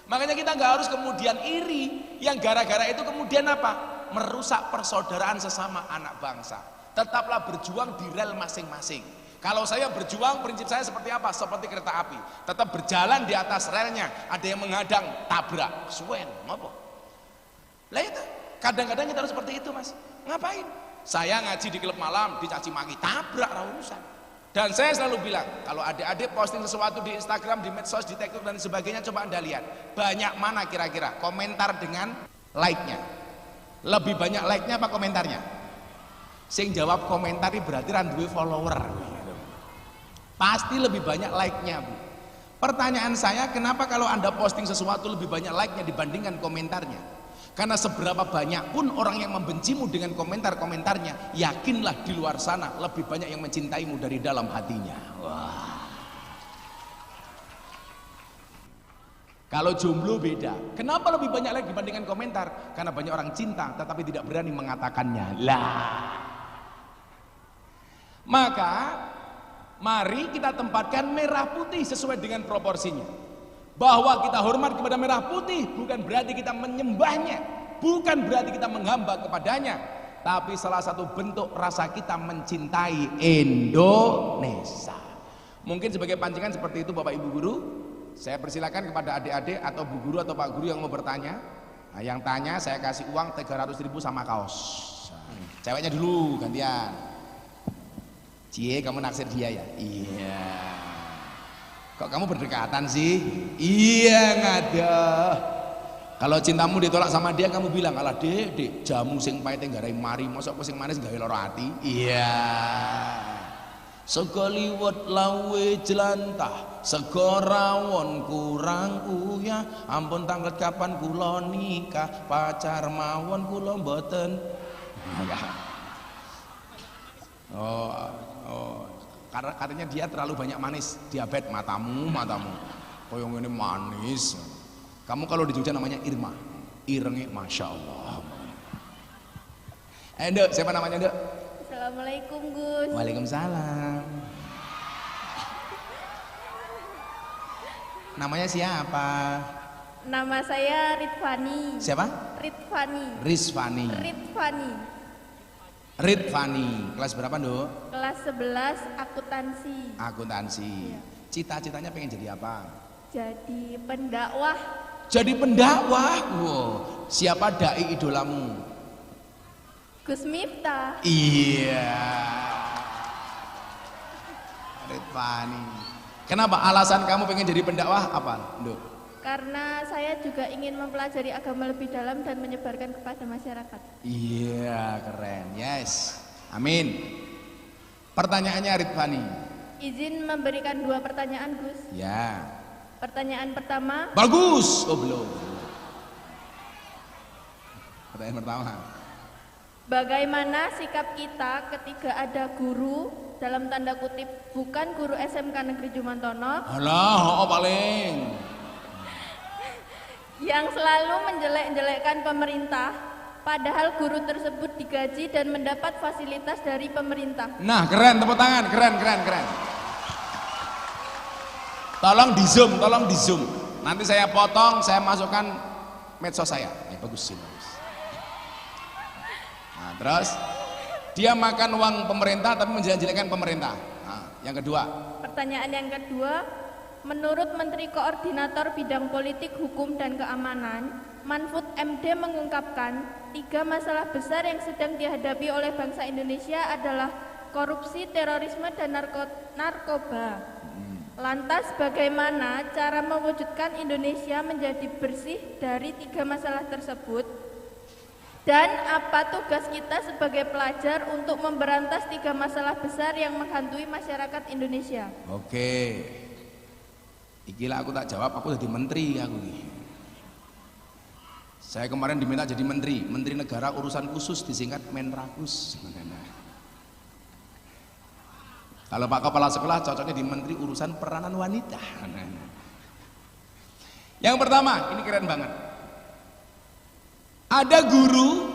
Makanya kita nggak harus kemudian iri, yang gara-gara itu kemudian apa? Merusak persaudaraan sesama anak bangsa. Tetaplah berjuang di rel masing-masing. Kalau saya berjuang, prinsip saya seperti apa? Seperti kereta api, tetap berjalan di atas relnya. Ada yang menghadang, tabrak, suwen, apa? Lah itu, kadang-kadang kita harus seperti itu, Mas. Ngapain? Saya ngaji di klub malam, dicaci maki, tabrak, urusan. Dan saya selalu bilang, kalau adik-adik posting sesuatu di Instagram, di medsos, di TikTok dan sebagainya, coba Anda lihat, banyak mana kira-kira komentar dengan like-nya? Lebih banyak like-nya apa komentarnya? Sing jawab komentar ini berarti randuwe follower. Pasti lebih banyak like-nya, Bu. Pertanyaan saya, kenapa kalau Anda posting sesuatu lebih banyak like-nya dibandingkan komentarnya? Karena seberapa banyak pun orang yang membencimu dengan komentar-komentarnya, yakinlah di luar sana lebih banyak yang mencintaimu dari dalam hatinya. Wah. Kalau jomblo beda. Kenapa lebih banyak like dibandingkan komentar? Karena banyak orang cinta tetapi tidak berani mengatakannya. Lah. Maka mari kita tempatkan merah putih sesuai dengan proporsinya. Bahwa kita hormat kepada merah putih bukan berarti kita menyembahnya, bukan berarti kita menghamba kepadanya, tapi salah satu bentuk rasa kita mencintai Indonesia. Mungkin sebagai pancingan seperti itu Bapak Ibu Guru. Saya persilakan kepada adik-adik atau Bu Guru atau Pak Guru yang mau bertanya. Nah, yang tanya saya kasih uang 300.000 sama kaos. Ceweknya dulu gantian. Cie, kamu naksir dia ya? Iya. Kok kamu berdekatan sih? Iya, ngada. Kalau cintamu ditolak sama dia, kamu bilang, alah dek, jamu sing pahit nggarai mari, mosok sing manis gawe lara ati. Iya. Sego liwet lawe jelantah, sego rawon kurang uyah, ampun tanglet kapan kula nikah, pacar mawon kula mboten. Oh, karena katanya dia terlalu banyak manis, diabetes matamu. Koyong ini manis. Kamu kalau di Jogja namanya Irma, irenge masya Allah. Dek, siapa namanya Dek? Assalamualaikum Gus. Waalaikumsalam. Namanya siapa? Nama saya Ridvani. Siapa? Ridvani. Rizvani. Ridvani. Ridvani. Kelas berapa Dok? Kelas 11 akuntansi. Akuntansi. Cita-citanya pengen jadi apa? Jadi pendakwah. Jadi pendakwah. Wow. Siapa dai idolamu? Gus Miftah. Iya. Ridvani. Kenapa alasan kamu pengen jadi pendakwah apa, Nduk? Karena saya juga ingin mempelajari agama lebih dalam dan menyebarkan kepada masyarakat. Iya, keren. Yes. Amin. Pertanyaannya Ridvani. Izin memberikan 2 pertanyaan, Gus. Ya. Pertanyaan pertama. Bagus. Oh, belum. Pertanyaan pertama. Bagaimana sikap kita ketika ada guru, dalam tanda kutip bukan guru SMK Negeri Jumantono, Alah, oh paling yang selalu menjelek-jelekkan pemerintah, padahal guru tersebut digaji dan mendapat fasilitas dari pemerintah. Nah, keren, tepuk tangan, keren. Tolong di zoom. Nanti saya potong, saya masukkan medsos saya. Bagus sih. Nah, terus dia makan uang pemerintah tapi menjelek-jelekkan pemerintah. Nah, yang kedua. Pertanyaan yang kedua, menurut Menteri Koordinator Bidang Politik, Hukum dan Keamanan, Mahfud MD mengungkapkan 3 masalah besar yang sedang dihadapi oleh bangsa Indonesia adalah korupsi, terorisme, dan narkoba. Lantas bagaimana cara mewujudkan Indonesia menjadi bersih dari 3 masalah tersebut? Dan apa tugas kita sebagai pelajar untuk memberantas 3 masalah besar yang menghantui masyarakat Indonesia? Oke. Ikilah aku tak jawab, aku jadi menteri aku nih. Saya kemarin diminta jadi menteri negara urusan khusus, disingkat Menrakus. Kalau Pak Kepala Sekolah cocoknya di menteri urusan peranan wanita. Yang pertama, ini keren banget. Ada guru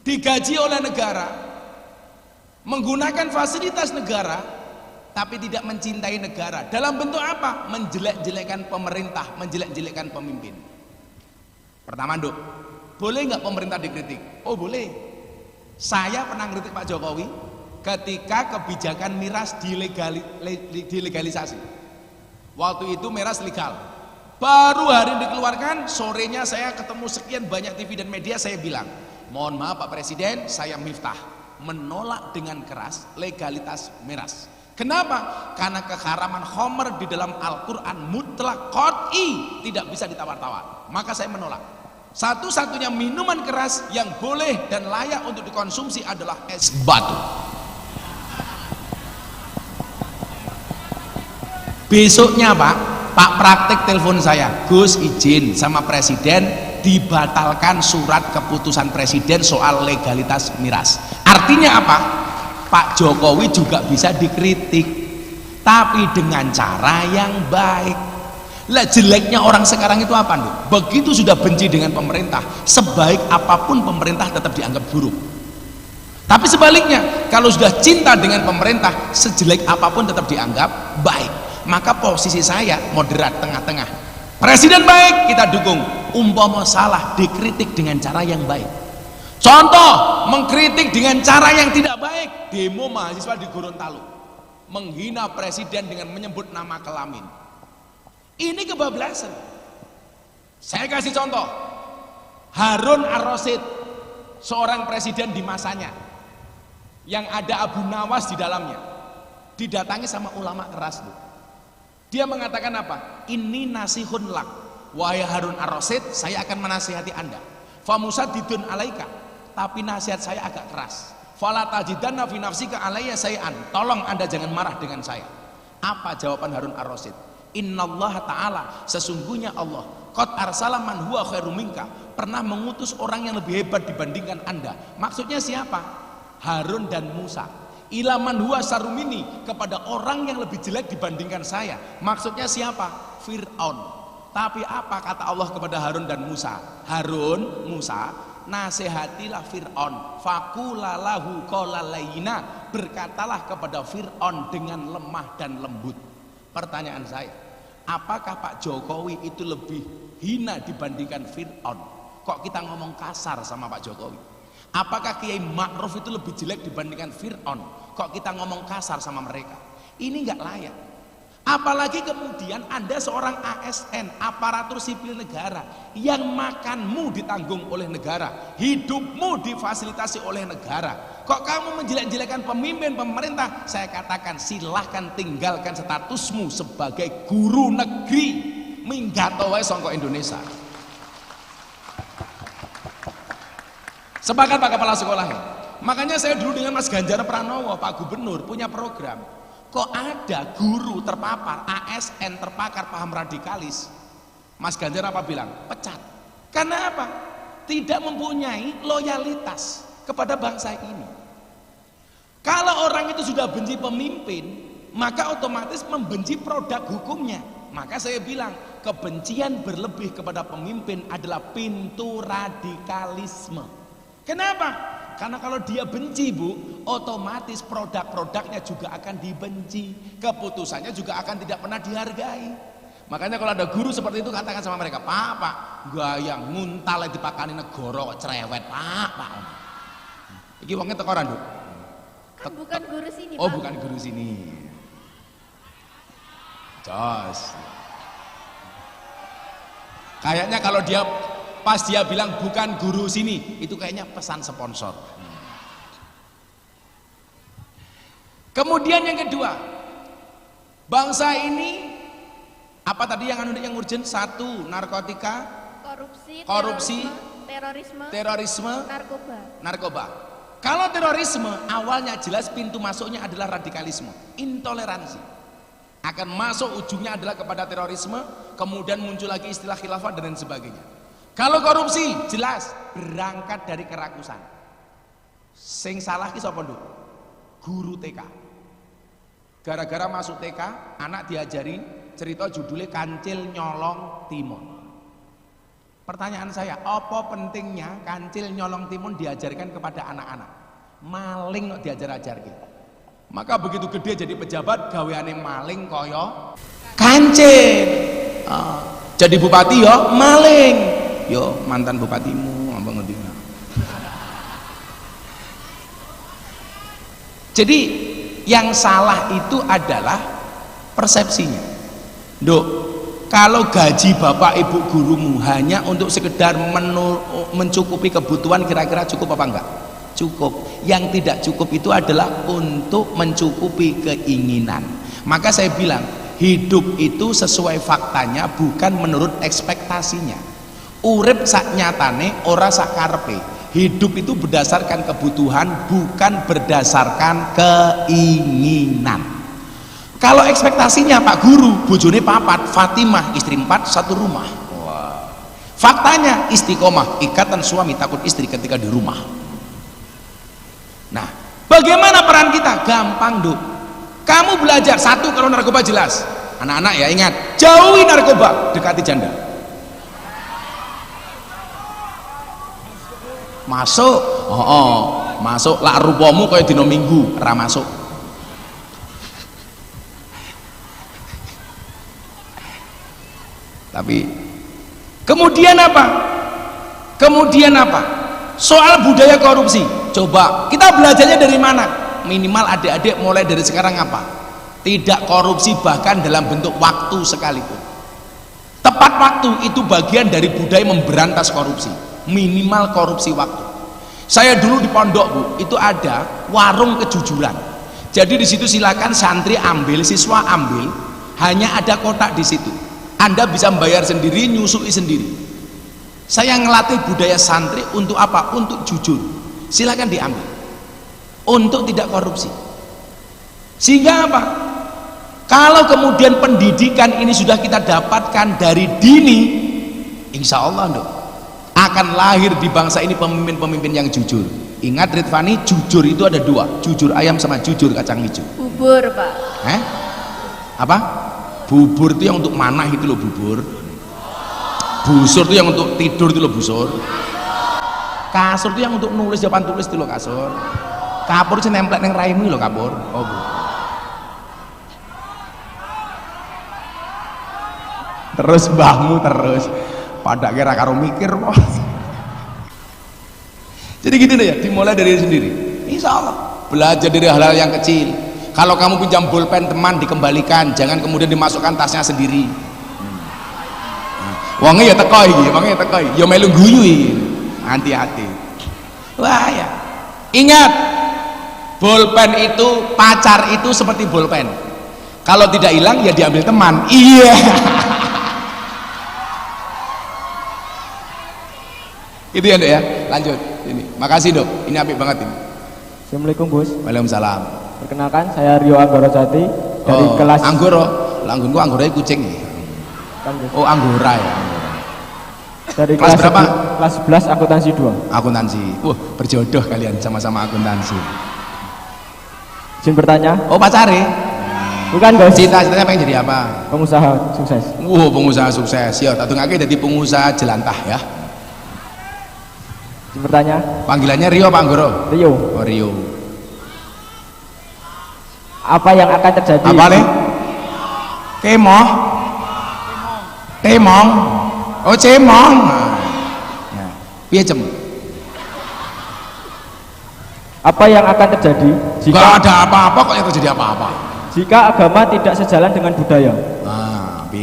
digaji oleh negara, menggunakan fasilitas negara, tapi tidak mencintai negara. Dalam bentuk apa? Menjelek-jelekkan pemerintah, menjelek-jelekkan pemimpin. Pertama, Nduk, boleh nggak pemerintah dikritik? Oh boleh. Saya pernah kritik Pak Jokowi ketika kebijakan miras dilegalisasi. Waktu itu miras legal. Baru hari dikeluarkan, sorenya saya ketemu sekian banyak TV dan media, saya bilang, mohon maaf Pak Presiden, saya Miftah menolak dengan keras legalitas miras. Kenapa? Karena keharaman khamr di dalam Al-Quran mutlak qat'i, tidak bisa ditawar-tawar. Maka saya menolak. Satu-satunya minuman keras yang boleh dan layak untuk dikonsumsi adalah es batu. Besoknya Pak praktek telepon saya, Gus izin sama Presiden dibatalkan surat keputusan Presiden soal legalitas miras. Artinya apa? Pak Jokowi juga bisa dikritik, tapi dengan cara yang baik. Lah jeleknya orang sekarang itu apa nih? Begitu sudah benci dengan pemerintah, sebaik apapun pemerintah tetap dianggap buruk. Tapi sebaliknya, kalau sudah cinta dengan pemerintah, sejelek apapun tetap dianggap baik. Maka posisi saya moderat, tengah-tengah. Presiden baik, kita dukung. Umpama salah, dikritik dengan cara yang baik. Contoh, mengkritik dengan cara yang tidak baik. Demo mahasiswa di Gorontalo, menghina presiden dengan menyebut nama kelamin. Ini kebablasan. Saya kasih contoh, Harun Ar-Rasyid, seorang presiden di masanya, yang ada Abu Nawas di dalamnya, didatangi sama ulama keras loh. Dia mengatakan apa? Ini nasihun lak, wahai Harun Ar-Rasyid, saya akan menasihati anda. Famusadidun alaika, tapi nasihat saya agak keras. Fala tajidanna fi nafsika alayya say'an, tolong anda jangan marah dengan saya. Apa jawaban Harun Ar-Rasyid? Innallaha ta'ala, sesungguhnya Allah qad arsala man huwa khairum minka, pernah mengutus orang yang lebih hebat dibandingkan anda. Maksudnya siapa? Harun dan Musa. Ilaman huwa sarumini, kepada orang yang lebih jelek dibandingkan saya. Maksudnya siapa? Fir'aun. Tapi apa kata Allah kepada Harun dan Musa? Harun, Musa, nasihatilah Fir'aun. Fakulalahu qawlalayna, berkatalah kepada Fir'aun dengan lemah dan lembut. Pertanyaan saya, apakah Pak Jokowi itu lebih hina dibandingkan Fir'aun? Kok kita ngomong kasar sama Pak Jokowi? Apakah Kiai Ma'ruf itu lebih jelek dibandingkan Fir'aun? Kok kita ngomong kasar sama mereka? Ini nggak layak. Apalagi kemudian Anda seorang ASN, aparatur sipil negara, yang makanmu ditanggung oleh negara, hidupmu difasilitasi oleh negara. Kok kamu menjelek-jelekan pemimpin pemerintah? Saya katakan silahkan tinggalkan statusmu sebagai guru negeri, minggato wae sangka Indonesia. Sepakat Pak Kepala Sekolah. Makanya saya dulu dengan Mas Ganjar Pranowo, Pak Gubernur, punya program. Kok ada guru terpapar, ASN terpapar paham radikalis, Mas Ganjar apa bilang? Pecat. Karena apa? Tidak mempunyai loyalitas kepada bangsa ini. Kalau orang itu sudah benci pemimpin, maka otomatis membenci produk hukumnya. Maka saya bilang, kebencian berlebih kepada pemimpin adalah pintu radikalisme. Kenapa? Karena kalau dia benci Bu, otomatis produk-produknya juga akan dibenci, keputusannya juga akan tidak pernah dihargai. Makanya kalau ada guru seperti itu, katakan sama mereka, Pak, gaya nguntal dipakani negara cerewet, Pak. Iki wongnya tekoran Bu. Kan bukan guru sini, Oh Pak. bukan guru sini. Jos. Kayaknya kalau dia pas dia bilang bukan guru sini, itu kayaknya pesan sponsor. Kemudian yang kedua, bangsa ini apa tadi yang urgent? Satu, narkotika, korupsi, terorisme, narkoba. Kalau terorisme awalnya jelas pintu masuknya adalah radikalisme, intoleransi. Akan masuk ujungnya adalah kepada terorisme, kemudian muncul lagi istilah khilafah dan lain sebagainya. Kalau korupsi jelas berangkat dari kerakusan. Sing salah ki sapa nduk? Guru TK. Gara-gara masuk TK, anak diajari cerita judulnya Kancil Nyolong Timon. Pertanyaan saya, apa pentingnya kancil nyolong timun diajarkan kepada anak-anak? Maling kok diajar-ajar gitu. Maka begitu gede jadi pejabat, gaweane maling koyo kancil. Jadi bupati yo maling. Yo mantan bupatimu ngomong ngendi. Jadi yang salah itu adalah persepsinya. Dok, kalau gaji bapak ibu gurumu hanya untuk sekedar mencukupi kebutuhan, kira-kira cukup apa enggak? Cukup. Yang tidak cukup itu adalah untuk mencukupi keinginan. Maka saya bilang, hidup itu sesuai faktanya, bukan menurut ekspektasinya. Urip sak nyatane, ora sak karepe. Hidup itu berdasarkan kebutuhan, bukan berdasarkan keinginan. Kalau ekspektasinya Pak Guru, bojone papat, Fatimah istri 4, satu rumah. Wow. Faktanya istiqomah, ikatan suami takut istri ketika di rumah. Nah, bagaimana peran kita? Gampang, Dok. Kamu belajar satu, kalau narkoba jelas. Anak-anak ya ingat, jauhi narkoba, dekati janda. Masuk, masuk lak rupamu kaya dina Minggu, ora masuk. Tapi kemudian apa? Soal budaya korupsi. Coba kita belajarnya dari mana? Minimal adik-adik mulai dari sekarang apa? Tidak korupsi bahkan dalam bentuk waktu sekalipun. Tepat waktu itu bagian dari budaya memberantas korupsi. Minimal korupsi waktu. Saya dulu di pondok, Bu, itu ada warung kejujuran. Jadi di situ silakan santri ambil, siswa ambil, hanya ada kotak di situ. Anda bisa membayar sendiri, nyusui sendiri. Saya ngelatih budaya santri untuk apa? Untuk jujur. Silakan diambil. Untuk tidak korupsi. Sehingga apa? Kalau kemudian pendidikan ini sudah kita dapatkan dari dini, insya Allah, Dok, akan lahir di bangsa ini pemimpin-pemimpin yang jujur. Ingat Ridvani, jujur itu ada dua, jujur ayam sama jujur kacang hijau. Bubur, Pak. Apa? Bubur itu yang untuk manah itu loh, bubur. Busur itu yang untuk tidur itu loh, busur. Kasur itu yang untuk nulis jawaban tulis itu loh, kasur. Kapur itu nemplek neng raimu loh, kapur. Oh, Bu. Terus mbahmu terus pada kira karo mikir kok. Jadi gitu deh ya, dimulai dari sendiri. Insya Allah belajar dari hal-hal yang kecil. Kalau kamu pinjam bolpen teman, dikembalikan, jangan kemudian dimasukkan tasnya sendiri. Wongnya ya teko iki, ya melu guyu iki. Hati-hati. Wah ya. Ingat, bolpen itu, pacar itu seperti bolpen. Kalau tidak hilang ya diambil teman. Iya. Itu ya, Dok ya. Lanjut. Ini. Makasih, Dok. Ini apik banget ini. Assalamualaikum, Gus. Waalaikumsalam. Perkenalkan, saya Rio Anggoro Jati dari kelas Anggoro. Langgunku Anggoro kucing. Kan, Gus. Oh, Anggora ya. Dari kelas berapa? Kelas 11 akuntansi 2. Akuntansi. Berjodoh kalian sama-sama akuntansi. Izin bertanya? Oh, pacare? Bukan, Gus. Cita-citanya pengen jadi apa? Pengusaha sukses. Pengusaha sukses. Ya, tak tungake jadi pengusaha jelantah ya. Izin bertanya? Panggilannya Rio apa Anggoro? Rio. Oh, Rio. Apa yang akan terjadi? Apa nih? Kemoh? Temong? Oh, cemong. Ya. Piye cem? Apa yang akan terjadi jika Gak ada apa-apa kok yang terjadi apa-apa? Jika agama tidak sejalan dengan budaya? B.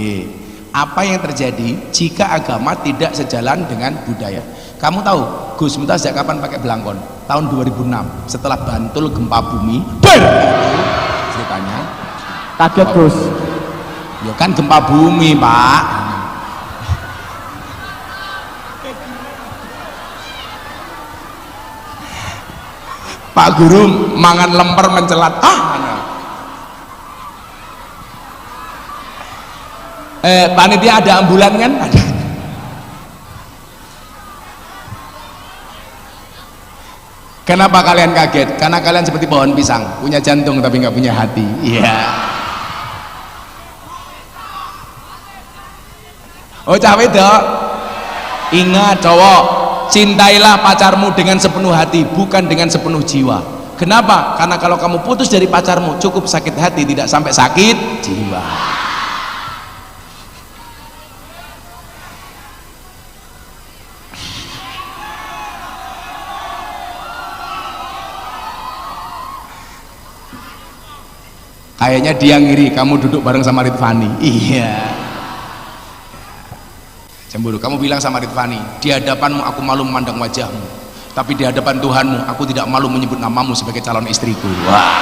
Apa yang terjadi jika agama tidak sejalan dengan budaya? Kamu tahu Gus Miftah sejak kapan pakai belangkon? Tahun 2006 setelah Bantul gempa bumi. Ceritanya Kaget, Gus. ya kan gempa bumi, Pak. Pak Guru mangan lemper mencelat. Panitia ada ambulan kan? Ada. Kenapa kalian kaget? Karena kalian seperti pohon pisang, punya jantung tapi nggak punya hati. Iya. Oh, cah wedok. Ingat cowok, cintailah pacarmu dengan sepenuh hati, bukan dengan sepenuh jiwa. Kenapa? Karena kalau kamu putus dari pacarmu cukup sakit hati, tidak sampai sakit jiwa. Kayaknya dia ngiri kamu duduk bareng sama Ridvani. Iya. Cemburu. Kamu bilang sama Ridvani, di hadapanmu aku malu memandang wajahmu, tapi di hadapan Tuhanmu aku tidak malu menyebut namamu sebagai calon istriku. Wah.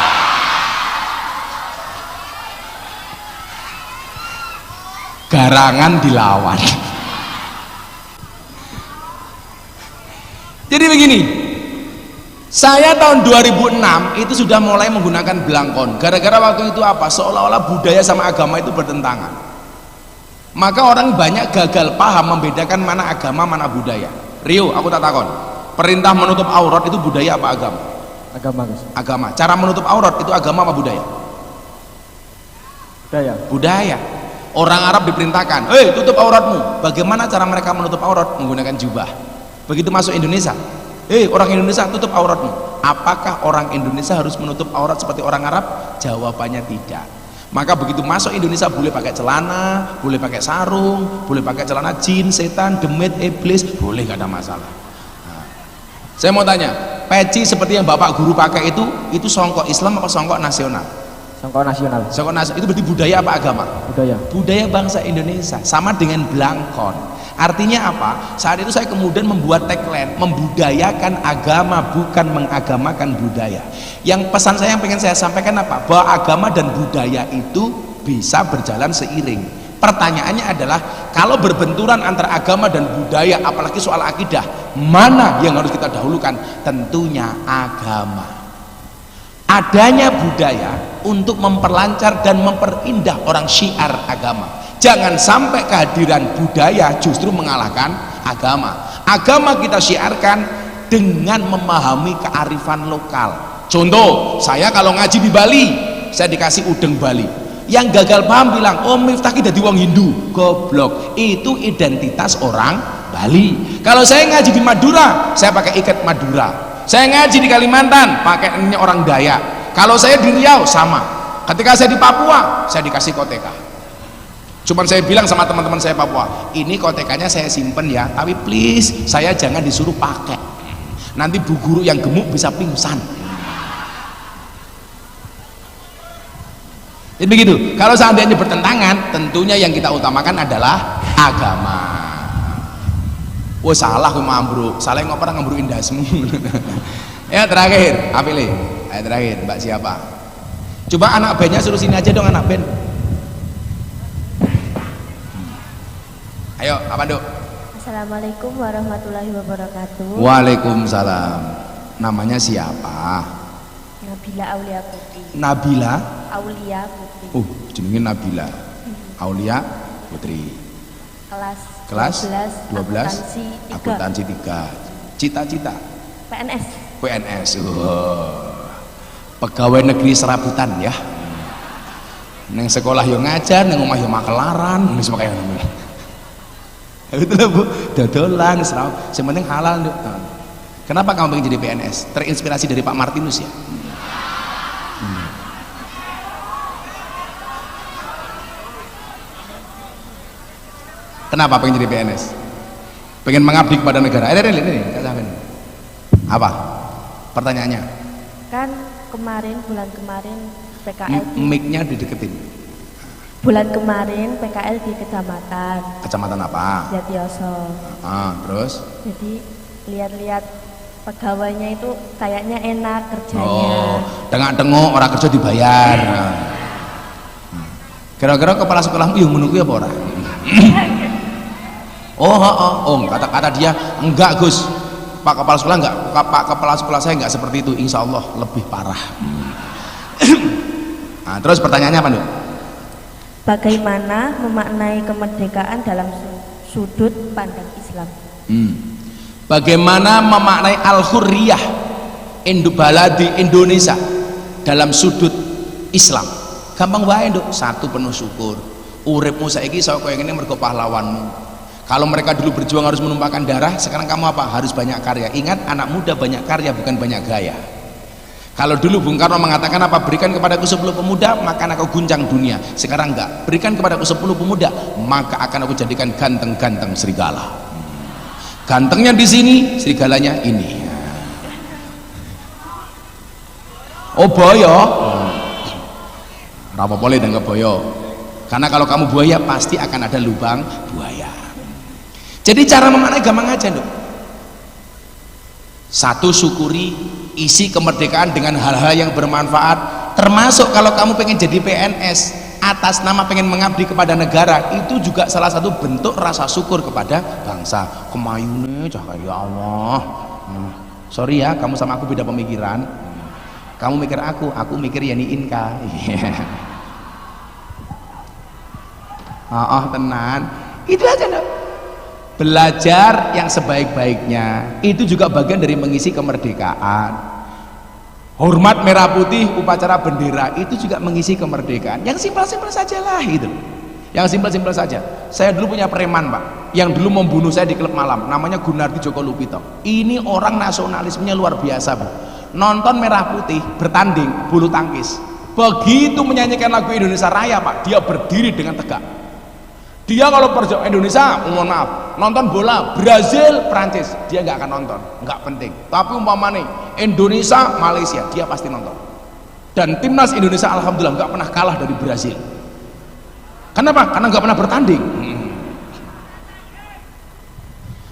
Garangan dilawan. Jadi begini, saya tahun 2006 itu sudah mulai menggunakan belangkon. Gara-gara waktu itu apa? Seolah-olah budaya sama agama itu bertentangan. Maka orang banyak gagal paham membedakan mana agama mana budaya. Rio, aku tak takon, perintah menutup aurat itu budaya apa agama? Agama, Gus. Agama. Cara menutup aurat itu agama apa budaya? Budaya. Budaya. Orang Arab diperintahkan, hei tutup auratmu. Bagaimana cara mereka menutup aurat? Menggunakan jubah. Begitu masuk Indonesia, hei orang Indonesia tutup auratmu. Apakah orang Indonesia harus menutup aurat seperti orang Arab? Jawabannya tidak. Maka begitu masuk Indonesia boleh pakai celana, boleh pakai sarung, boleh pakai celana jin, setan, demit, iblis, boleh, gak ada masalah. Nah, saya mau tanya, peci seperti yang bapak guru pakai itu songkok Islam atau songkok nasional? Songkok nasional. Songkok nasional itu berarti budaya apa agama? Budaya. Budaya bangsa Indonesia. Sama dengan belangkon. Artinya apa? Saat itu saya kemudian membuat tagline, membudayakan agama bukan mengagamakan budaya. Yang pesan saya yang pengen saya sampaikan apa? Bahwa agama dan budaya itu bisa berjalan seiring. Pertanyaannya adalah, kalau berbenturan antara agama dan budaya, apalagi soal akidah, mana yang harus kita dahulukan? Tentunya agama. Adanya budaya untuk memperlancar dan memperindah orang syiar agama. Jangan sampai kehadiran budaya justru mengalahkan agama. Agama kita syiarkan dengan memahami kearifan lokal. Contoh, saya kalau ngaji di Bali, saya dikasih udeng Bali. Yang gagal paham bilang, oh Miftah ki dadi wong Hindu. Goblok. Itu identitas orang Bali. Kalau saya ngaji di Madura, saya pakai ikat Madura. Saya ngaji di Kalimantan, pakai orang Dayak. Kalau saya di Riau, sama. Ketika saya di Papua, saya dikasih koteka. Cuman saya bilang sama teman-teman saya Papua, ini kotekanya saya simpen ya, tapi please saya jangan disuruh pakai. Nanti bu guru yang gemuk bisa pingsan. Jadi begitu. Kalau seandainya bertentangan, tentunya yang kita utamakan adalah agama. Wah salah aku mambruk, salah yang pernah ngambruk indasmu. Ya terakhir, Apile. Ayo terakhir, Mbak siapa? Coba anak bandnya suruh sini aja dong, anak band. Ayo, apa Dok? Assalamualaikum warahmatullahi wabarakatuh. Waalaikumsalam. Namanya siapa? Nabila Aulia Putri. Nabila Aulia Putri. Jenenge Nabila Aulia Putri. Kelas 12 akuntansi 3. Cita-cita PNS. PNS. Pegawai negeri serabutan ya. Neng sekolah yo ngajar, neng omah yo makelaran, wis kaya ngono. Betul Bu, dodolan serau, yang penting halal. Kenapa kamu pengen jadi PNS? Terinspirasi dari Pak Martinus ya? Kenapa pengen jadi PNS? Pengen mengabdi kepada negara. Ini, apa? Pertanyaannya? Kan bulan kemarin PKL mic-nya dideketin. Bulan kemarin PKL di kecamatan. Kecamatan apa? Jatiyoso. Terus? Jadi lihat-lihat pegawainya itu kayaknya enak kerjanya. Tengok-tengok orang kerja dibayar. Kira-kira kepala sekolahmu yang menunggu apa orang? Kata dia enggak Gus. Pak kepala sekolah enggak. Pak kepala sekolah saya enggak seperti itu. Insya Allah lebih parah. Terus pertanyaannya apa Dok? Bagaimana memaknai kemerdekaan dalam sudut pandang Islam? Bagaimana memaknai al-hurriyah baladi Indonesia dalam sudut Islam? Gampang wae Nduk, satu penuh syukur. Uripmu saiki saya kaya ngene mergo pahlawanmu. Kalau mereka dulu berjuang harus menumpahkan darah, sekarang kamu apa? Harus banyak karya. Ingat, anak muda banyak karya bukan banyak gaya. Kalau dulu Bung Karno mengatakan apa? Berikan kepadaku 10 pemuda maka akan aku guncang dunia. Sekarang enggak, berikan kepadaku 10 pemuda maka akan aku jadikan ganteng-ganteng serigala. Gantengnya di sini, serigalanya ini. Oh boyo, apa boleh dengan boyo? Karena kalau kamu buaya pasti akan ada lubang buaya. Jadi cara memaknai gampang aja dok. Satu, syukuri isi kemerdekaan dengan hal-hal yang bermanfaat, termasuk kalau kamu pengen jadi PNS atas nama pengen mengabdi kepada negara, itu juga salah satu bentuk rasa syukur kepada bangsa. Kemayune cahaya Allah. Sorry ya, kamu sama aku beda pemikiran. Kamu mikir aku mikir Yani Inka. Tenan. Itu aja dok. Belajar yang sebaik-baiknya itu juga bagian dari mengisi kemerdekaan. Hormat merah putih upacara bendera itu juga mengisi kemerdekaan. Yang simpel-simpel saja lah itu. Yang simpel-simpel saja. Saya dulu punya preman pak, yang dulu membunuh saya di klub malam, namanya Gunardi Joko Lupito. Ini orang nasionalismenya luar biasa bu. Nonton merah putih bertanding bulu tangkis, begitu menyanyikan lagu Indonesia Raya pak, dia berdiri dengan tegak. Dia kalau perjuangan Indonesia, mohon maaf, nonton bola Brazil, Prancis, dia nggak akan nonton, nggak penting. Tapi umpamanya Indonesia, Malaysia, dia pasti nonton. Dan timnas Indonesia alhamdulillah nggak pernah kalah dari Brazil. Kenapa? Karena nggak pernah bertanding.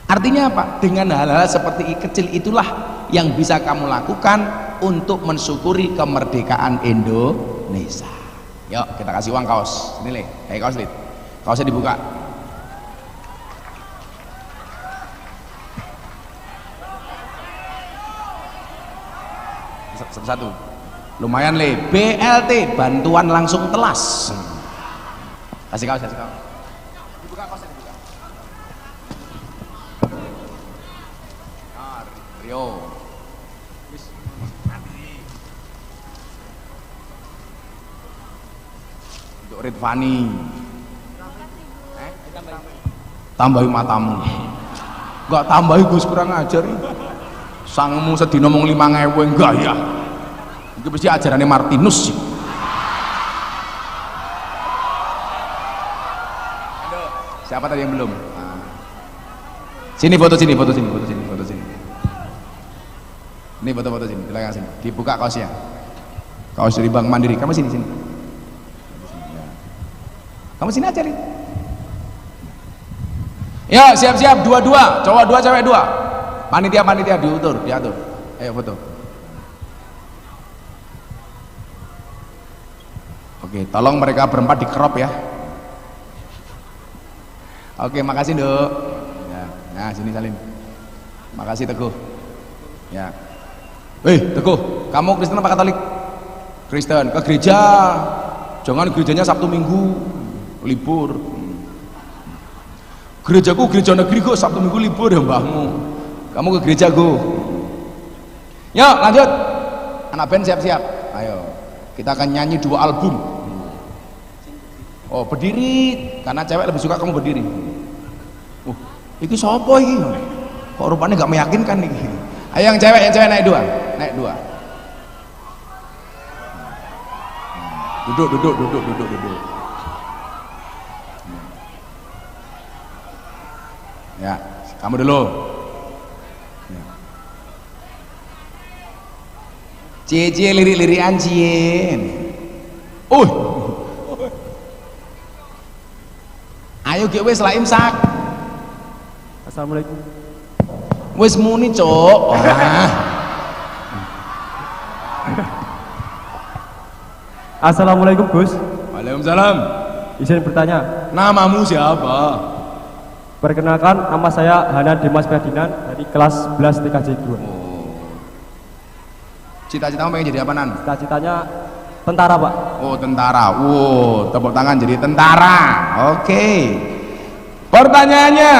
Artinya apa? Dengan hal-hal seperti kecil itulah yang bisa kamu lakukan untuk mensyukuri kemerdekaan Indonesia. Yuk kita kasih uang kaos. Ini leh, kaos lid. Kaosnya dibuka. Satu-satu. Lumayan le. BLT, bantuan langsung telas. Kasih kaos, kasih kaos. Dibuka kaosnya dibuka. Nah, Rio. Untuk Ridvani. Tambahi matamu, enggak tambahi Gus, kurang ajar. Sangmu sedina mung 5.000 enggak ya. Iki mesti ajarane Martinus sih. Siapa tadi yang belum? Sini foto sini, foto sini, foto sini, foto sini. Ini foto-foto sini, di belakang sini. Dibuka kaosnya. Kaos dari Bank Mandiri. Kamu sini, sini. Kamu sini aja, Rin. Ya siap-siap, dua-dua, cowok 2 cewek 2. Panitia diatur. Ayo foto. Oke, tolong mereka berempat di crop ya. Oke, makasih dok. Ya, nah sini Salim. Makasih Teguh. Ya. Teguh, kamu Kristen apa Katolik? Kristen. Ke gereja. Jangan gerejanya Sabtu Minggu libur. Gerejaku gereja negeri kok, Sabtu Minggu libur ya mbahmu. Kamu ke gereja go. Yuk lanjut. Anak band siap-siap. Ayo. Kita akan nyanyi 2 album. Oh berdiri, karena cewek lebih suka kamu berdiri. Iki sopo iki? Kok rupanya gak meyakinkan nih. Ayo yang cewek naik 2. Naik 2. Duduk. Ya, kamu dulu. Ya. Cie lirik-lirikan cie. Ayo ge wis lah imsak. Assalamualaikum. Wis muni, Cuk. Assalamualaikum Gus. Waalaikumsalam. Izin bertanya. Namamu siapa? Perkenalkan, nama saya Hana Dimas Ferdinand dari kelas 11 TKJ 2. Cita-citamu pengen jadi apa Nan? Cita-citanya tentara Pak. Oh tentara. Tepuk tangan jadi tentara. Oke. Pertanyaannya,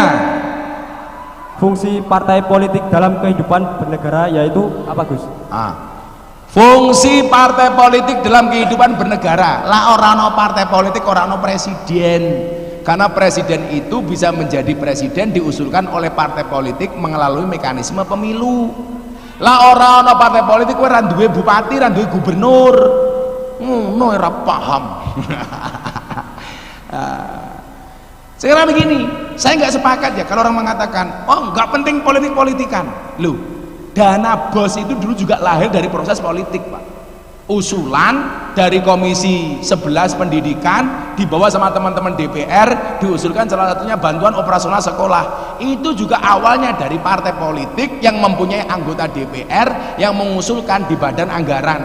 fungsi partai politik dalam kehidupan bernegara yaitu apa Gus? Fungsi partai politik dalam kehidupan bernegara. Lah orang no partai politik, orang no presiden. Karena presiden itu bisa menjadi presiden diusulkan oleh partai politik melalui mekanisme pemilu. Lah orang partai politik kowe ra duwe bupati, ra duwe gubernur. Ngono ora paham. Sekarang begini, saya nggak sepakat ya kalau orang mengatakan, oh nggak penting politik-politikan. Loh, dana BOS itu dulu juga lahir dari proses politik, Pak. Usulan dari Komisi 11 Pendidikan dibawa sama teman-teman DPR, diusulkan salah satunya bantuan operasional sekolah. Itu juga awalnya dari partai politik yang mempunyai anggota DPR yang mengusulkan di badan anggaran.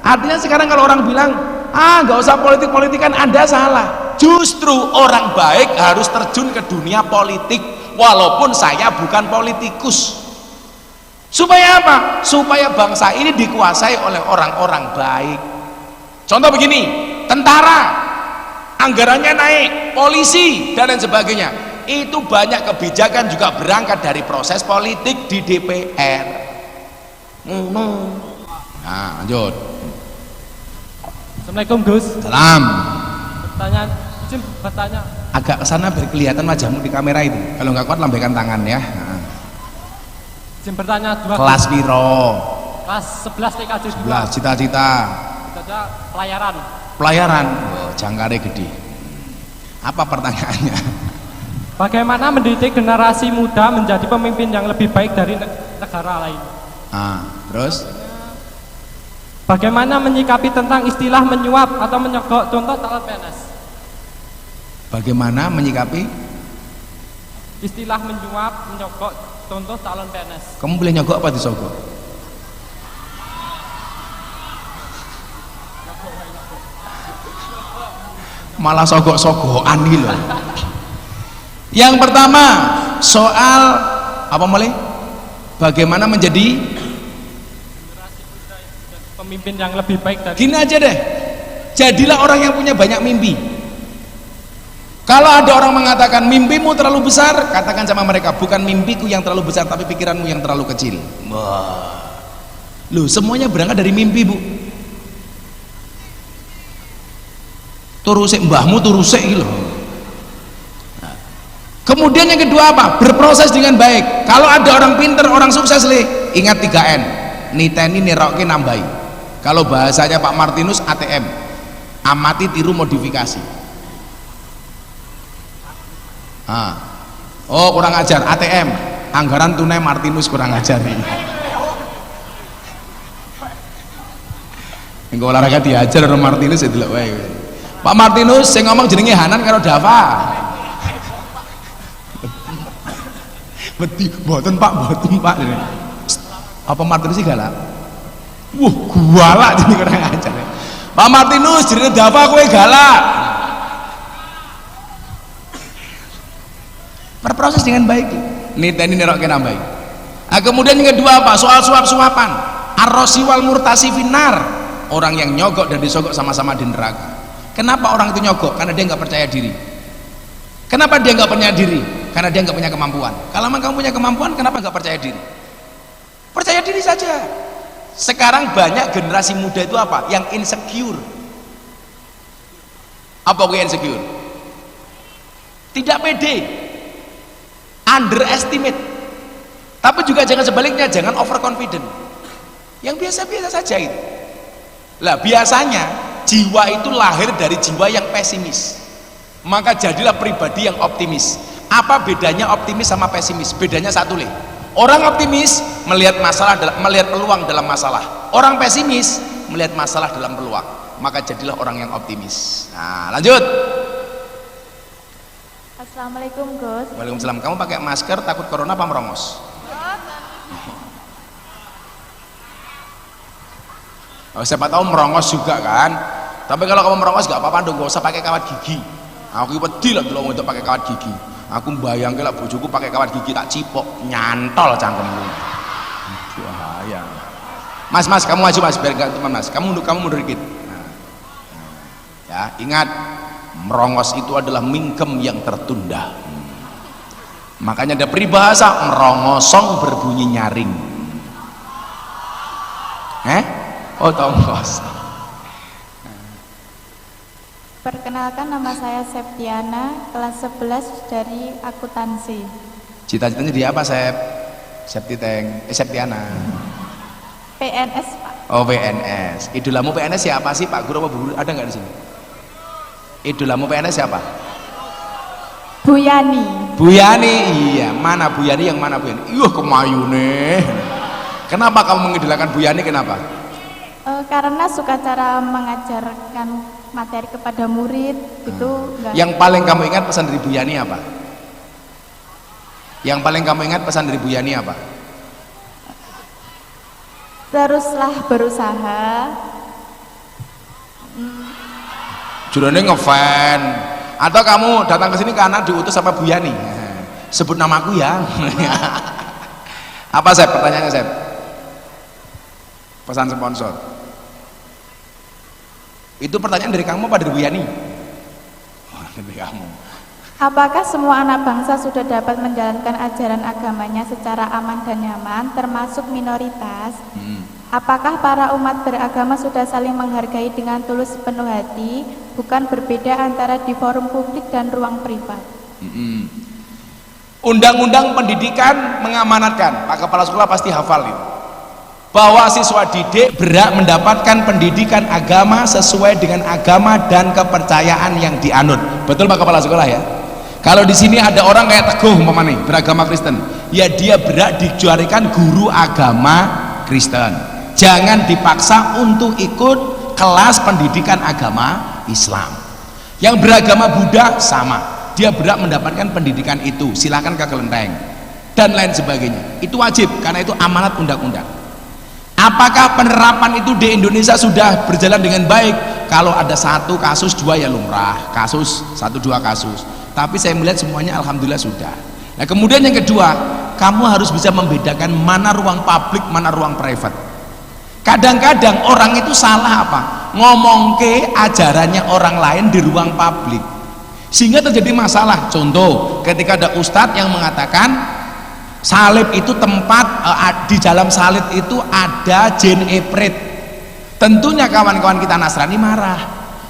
Artinya sekarang kalau orang bilang, nggak usah politik-politikan, Anda salah. Justru orang baik harus terjun ke dunia politik walaupun saya bukan politikus. Supaya apa? Supaya bangsa ini dikuasai oleh orang-orang baik. Contoh begini, tentara anggarannya naik, polisi dan lain sebagainya. Itu banyak kebijakan juga berangkat dari proses politik di DPR. Nah, lanjut. Assalamualaikum Gus. Salam. Pertanyaan, izin bertanya. Agak kesana biar kelihatan wajahmu di kamera itu. Kalau nggak kuat lambaikan tangan ya. Nah. Izin bertanya dua. Kelas piro? Kelas 11 TKJ 2. Cita-cita. Cita-cita pelayaran. Pelayaran. Oh, jangkarnya gede. Apa pertanyaannya? Bagaimana mendidik generasi muda menjadi pemimpin yang lebih baik dari negara lain? Terus? Bagaimana menyikapi tentang istilah menyuap atau menyogok contoh calon PNS? Bagaimana menyikapi? Istilah menyuap, menyogok contoh calon PNS. Kamu boleh nyogok apa disogok? Malah sogok-sogokan nih loh. Yang pertama soal apa mulai? Bagaimana menjadi pemimpin yang lebih baik dari. Gini aja deh, jadilah orang yang punya banyak mimpi. Kalau ada orang mengatakan mimpimu terlalu besar, katakan sama mereka, bukan mimpiku yang terlalu besar tapi pikiranmu yang terlalu kecil. Wah, loh, semuanya berangkat dari mimpi, Bu. Turusik mbahmu, turusik gitu. Nah. Kemudian yang kedua apa? Berproses dengan baik. Kalau ada orang pinter, orang sukses, ingat 3N. Niteni, niroke, nambahi. Kalau bahasanya Pak Martinus, ATM. Amati, tiru, modifikasi. Oh, kurang ajar, ATM. Anggaran tunai Martinus kurang ajar nih. Engko olahraga diajar karo Martinus ya delok wae. Pak Martinus sing ngomong jenenge Hanan karo Dava. Wedi, mboten Pak, mboten Pak. Apa Martinus sih galak? Galak jenenge kurang ajar. Pak Martinus jenenge Dava kowe galak. Berproses dengan baik. Niteni niroke nambahi. Nah, kemudian yang kedua apa? Soal suap-suapan. Ar-rasi wal murtasi finnar. Orang yang nyogok dan disogok sama-sama di neraka. Kenapa orang itu nyogok? Karena dia nggak percaya diri. Kenapa dia nggak percaya diri? Karena dia nggak punya kemampuan. Kalau memang kamu punya kemampuan, kenapa nggak percaya diri? Percaya diri saja. Sekarang banyak generasi muda itu apa? Yang insecure. Apa gue insecure? Tidak pede, underestimate. Tapi juga jangan sebaliknya, jangan overconfident. Yang biasa-biasa saja itu. Lah biasanya jiwa itu lahir dari jiwa yang pesimis. Maka jadilah pribadi yang optimis. Apa bedanya optimis sama pesimis? Bedanya satu leh. Orang optimis melihat melihat peluang dalam masalah. Orang pesimis melihat masalah dalam peluang. Maka jadilah orang yang optimis. Nah, lanjut. Assalamualaikum Gus. Waalaikumsalam. Kamu pakai masker takut corona apa merongos? Oh, siapa tahu merongos juga kan. Tapi kalau kamu merongos gak apa-apa dong, gak usah pakai kawat gigi. Aku wedi lah dulu untuk pakai kawat gigi. Aku bayangke lah bojoku pakai kawat gigi tak cipok, nyantol cangkemmu. Bahaya. Mas, kamu maju Mas, biar gak teman Mas. Kamu mundur dikit. Nah. Ya, ingat merongos itu adalah mingkem yang tertunda. Makanya ada peribahasa merongosong berbunyi nyaring. Oh, tongkos. Perkenalkan, nama saya Septiana, kelas 11 dari akuntansi. Cita-citanya di apa, Sep? Septiana. PNS, Pak. Oh, PNS. Idolamu PNS siapa sih, Pak Guru apa Bu Guru? Ada nggak di sini? Idolamu PNS siapa? Bu Yani. Bu Yani, iya. Mana Bu Yani, yang mana Bu Yani? Iyuh, kemayune. Kenapa kamu mengidolakan Bu Yani, kenapa? Karena suka cara mengajarkan materi kepada murid, itu enggak. Yang paling kamu ingat pesan dari Bu Yani apa? Yang paling kamu ingat pesan dari Bu Yani apa? Teruslah berusaha. Jurone ngefan. Atau kamu datang ke sini karena diutus sama Bu Yani? Sebut namaku ya. Apa, Sep? Pertanyaannya, Sep? Pesan sponsor. Itu pertanyaan dari kamu apa dari Bu Yani? Oh, dari kamu. Apakah semua anak bangsa sudah dapat menjalankan ajaran agamanya secara aman dan nyaman, termasuk minoritas? Apakah para umat beragama sudah saling menghargai dengan tulus sepenuh hati, bukan berbeda antara di forum publik dan ruang privat? Undang-undang pendidikan mengamanatkan, Pak Kepala Sekolah pasti hafal itu, bahwa siswa didik berhak mendapatkan pendidikan agama sesuai dengan agama dan kepercayaan yang dianut. Betul, Pak Kepala Sekolah ya? Kalau di sini ada orang kayak Teguh umpama nih, beragama Kristen, ya dia berhak dijuarikan guru agama Kristen. Jangan dipaksa untuk ikut kelas pendidikan agama Islam. Yang beragama Buddha sama, dia berhak mendapatkan pendidikan itu, silakan ke kelenteng dan lain sebagainya. Itu wajib karena itu amanat undang-undang. Apakah penerapan itu di Indonesia sudah berjalan dengan baik? Kalau ada satu kasus, dua ya lumrah, kasus satu dua kasus. Tapi saya melihat semuanya alhamdulillah sudah. Nah, kemudian yang kedua, kamu harus bisa membedakan mana ruang publik, mana ruang private. Kadang-kadang orang itu salah apa? Ngomong ke ajarannya orang lain di ruang publik, sehingga terjadi masalah. Contoh, ketika ada ustadz yang mengatakan salib itu tempat, di dalam salib itu ada jin eprit. Tentunya kawan-kawan kita Nasrani marah.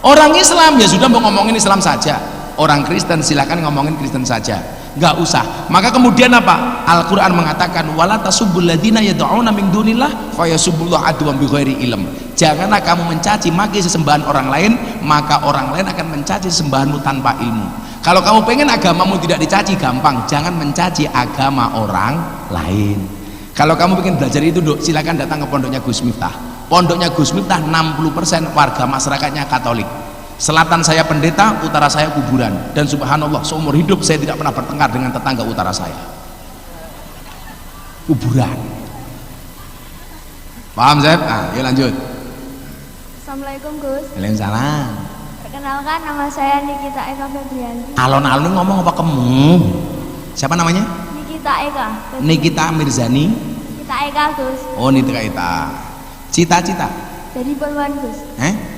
Orang Islam ya sudah mau ngomongin Islam saja, orang Kristen silakan ngomongin Kristen saja, nggak usah. Maka kemudian apa? Al-Quran mengatakan wala tasubbul ladzina yad'una min dunillah fayasubbullah adwan bighairi ilm. Janganlah kamu mencaci maki sesembahan orang lain, maka orang lain akan mencaci sesembahanmu tanpa ilmu. Kalau kamu pengen agamamu tidak dicaci, gampang, jangan mencaci agama orang lain. Kalau kamu pengen belajar itu, silakan datang ke pondoknya Gus Miftah. Pondoknya Gus Miftah 60% warga masyarakatnya Katolik. Selatan saya pendeta, utara saya kuburan, dan subhanallah seumur hidup saya tidak pernah bertengkar dengan tetangga utara saya. Kuburan. Paham, Zeb? Yuk lanjut. Assalamualaikum, Gus. Waalaikumsalam. Perkenalkan, nama saya Nikita Eka Febrianti. Alon-alon ngomong apa kamu? Siapa namanya? Nikita Eka. Nikita Mirzani. Nikita Eka, Gus. Oh, Nikita Eka. Cita-cita? Jadi poluan, Gus.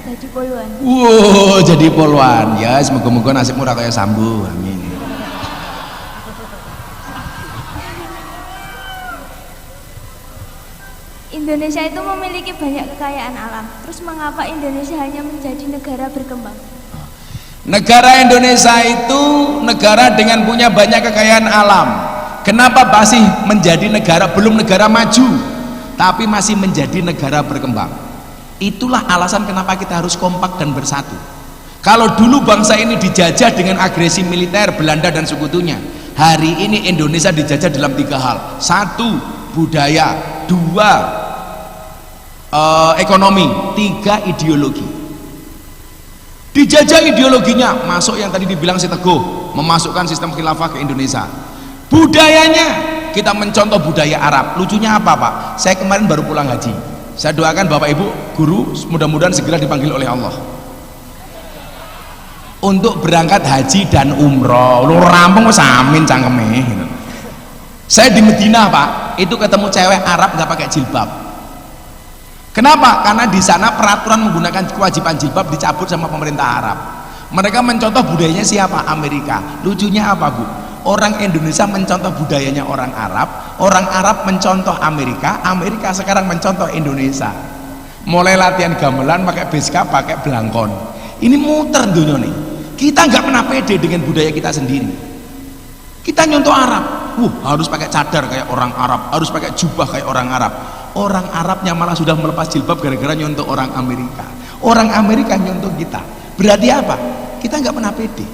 Jadi poluan. Wow, jadi poluan. Ya, semoga-moga nasibmu ora kaya Sambu. Amin. Indonesia itu memiliki banyak kekayaan alam. Terus mengapa Indonesia hanya menjadi negara berkembang? Negara Indonesia itu negara dengan punya banyak kekayaan alam. Kenapa masih menjadi negara, belum negara maju, tapi masih menjadi negara berkembang? Itulah alasan kenapa kita harus kompak dan bersatu. Kalau dulu bangsa ini dijajah dengan agresi militer Belanda dan sekutunya, hari ini Indonesia dijajah dalam 3 hal. 1, budaya. 2, ekonomi. 3, ideologi. Dijajah ideologinya, masuk yang tadi dibilang si Teguh, memasukkan sistem khilafah ke Indonesia. Budayanya, kita mencontoh budaya Arab. Lucunya apa, Pak? Saya kemarin baru pulang haji. Saya doakan Bapak Ibu guru mudah-mudahan segera dipanggil oleh Allah untuk berangkat haji dan umroh. Lu rampung wis amin cangkeme. Saya di Madinah, Pak, itu ketemu cewek Arab nggak pakai jilbab. Kenapa? Karena di sana peraturan menggunakan kewajiban jilbab dicabut sama pemerintah Arab. Mereka mencontoh budayanya siapa? Amerika. Lucunya apa, Bu? Orang Indonesia mencontoh budayanya orang Arab mencontoh Amerika, Amerika sekarang mencontoh Indonesia. Mulai latihan gamelan pakai beskap, pakai belangkon. Ini muter dunia nih. Kita nggak pernah pede dengan budaya kita sendiri. Kita nyontoh Arab, harus pakai cadar kayak orang Arab, harus pakai jubah kayak orang Arab. Orang Arabnya malah sudah melepas jilbab gara-gara nyontoh orang Amerika. Orang Amerika nyontoh kita. Berarti apa? Kita nggak pernah pede.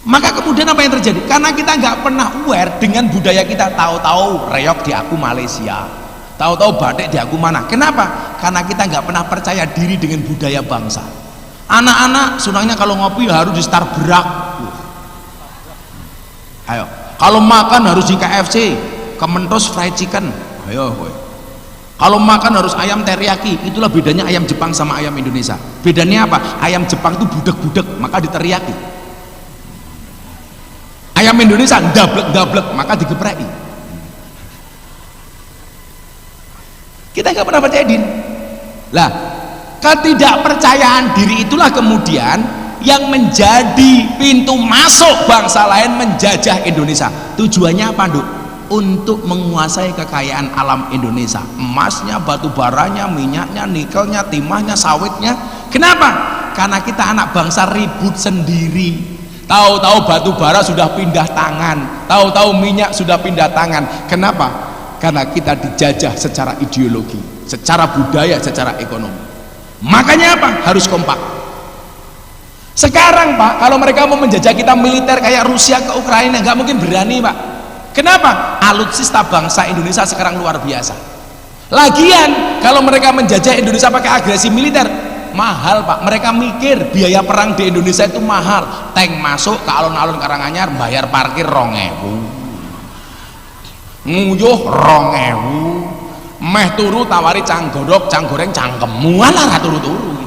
Maka kemudian apa yang terjadi? Karena kita nggak pernah aware dengan budaya kita. Tahu-tahu reok di aku Malaysia, tahu-tahu batik di aku mana. Kenapa? Karena kita nggak pernah percaya diri dengan budaya bangsa. Anak-anak sunahnya kalau ngopi harus di Starbucks. Ayo, kalau makan harus di KFC, Kementos fried chicken. Ayo, kalau makan harus ayam teriyaki. Itulah bedanya ayam Jepang sama ayam Indonesia. Bedanya apa? Ayam Jepang itu budek-budek, maka diteriyaki. Ayam Indonesia dablek-dablek, maka digepreki. Kita nggak pernah percaya diri. Lah, ketidakpercayaan diri itulah kemudian yang menjadi pintu masuk bangsa lain menjajah Indonesia. Tujuannya apa, Nduk? Untuk menguasai kekayaan alam Indonesia. Emasnya, batu baranya, minyaknya, nikelnya, timahnya, sawitnya. Kenapa? Karena kita anak bangsa ribut sendiri. Tahu-tahu batu bara sudah pindah tangan, tahu-tahu minyak sudah pindah tangan. Kenapa? Karena kita dijajah secara ideologi, secara budaya, secara ekonomi. Makanya apa? Harus kompak. Sekarang Pak, kalau mereka mau menjajah kita militer kayak Rusia ke Ukraina, nggak mungkin berani Pak. Kenapa? Alutsista bangsa Indonesia sekarang luar biasa. Lagian kalau mereka menjajah Indonesia pakai agresi militer, mahal Pak. Mereka mikir biaya perang di Indonesia itu mahal. Tank masuk ke alun-alun Karanganyar bayar parkir 2.000, nguyuh 2.000, meh turu tawari canggodok, canggoreng cangkemu, alah turu-turu.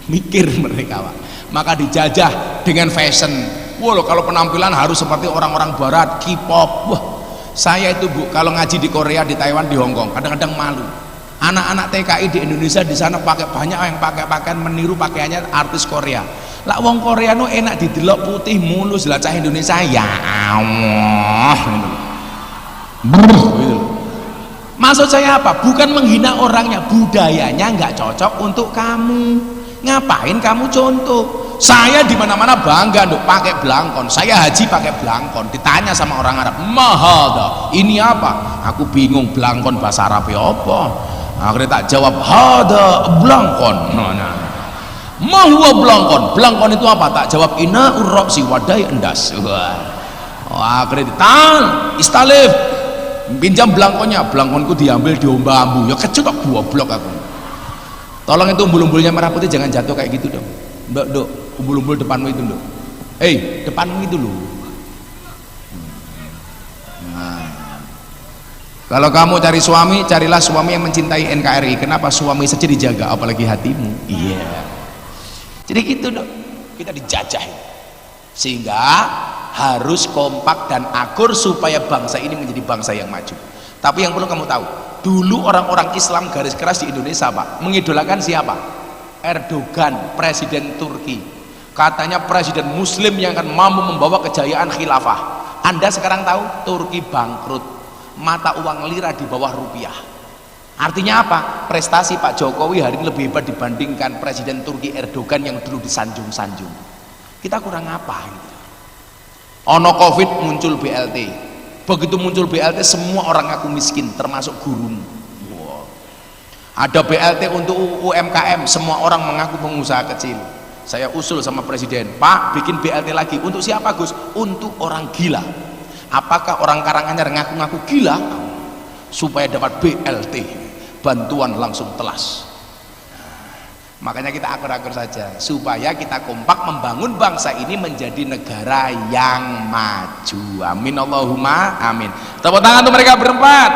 Mikir mereka Pak. Maka dijajah dengan fashion. Wah, kalau penampilan harus seperti orang-orang barat, K-pop. Wah, saya itu Bu, kalau ngaji di Korea, di Taiwan, di Hong Kong, kadang-kadang malu. Anak-anak TKI di Indonesia di sana pakai banyak yang pakai pakaian meniru pakaiannya artis Korea. Lah wong Korea no enak didelok putih mulus, lah cah Indonesia ya Allah. Gitu. Maksud saya apa? Bukan menghina orangnya, budayanya nggak cocok untuk kamu. Ngapain kamu contoh? Saya di mana-mana bangga Nduk pakai blangkon. Saya haji pakai blangkon. Ditanya sama orang Arab, "Mahada, ini apa?" Aku bingung blangkon bahasa Arab ya apa? Akhirnya tak jawab, "Hada blangkon." Nah. Mahwa blangkon. Blangkon itu apa? Tak jawab, "Ina urroksi wadai endas." Wah, akhirnya istalif. Pinjam blangkonnya. Blangkonku diambil diomba ambu. Ya kecut kok goblok aku. Tolong itu umbul-umbulnya merah putih jangan jatuh kayak gitu dong. Mbak, Dok, umbul-umbul depanmu itu, Dok. Depanmu itu loh. Nah. Kalau kamu cari suami, carilah suami yang mencintai NKRI. Kenapa? Suami saja dijaga, apalagi hatimu. Iya. Jadi gitu Dok. Kita dijajah. Sehingga harus kompak dan akur supaya bangsa ini menjadi bangsa yang maju. Tapi yang perlu kamu tahu, dulu orang-orang Islam garis keras di Indonesia Pak, mengidolakan siapa? Erdogan, presiden Turki. Katanya presiden muslim yang akan mampu membawa kejayaan khilafah. Anda sekarang tahu Turki bangkrut, mata uang lira di bawah rupiah. Artinya apa? Prestasi Pak Jokowi hari ini lebih hebat dibandingkan presiden Turki Erdogan yang dulu disanjung-sanjung. Kita kurang apa gitu. Ono Covid muncul BLT. Begitu muncul BLT semua orang ngaku miskin termasuk gurumu. Wow. Ada BLT untuk UMKM, semua orang mengaku pengusaha kecil. Saya usul sama presiden, Pak bikin BLT lagi. Untuk siapa Gus? Untuk orang gila. Apakah orang Karanganyar ngaku-ngaku gila? Supaya dapat BLT, bantuan langsung telas. Makanya kita akur-akur saja supaya kita kompak membangun bangsa ini menjadi negara yang maju. Amin Allahumma amin. Tepuk tangan untuk mereka berempat.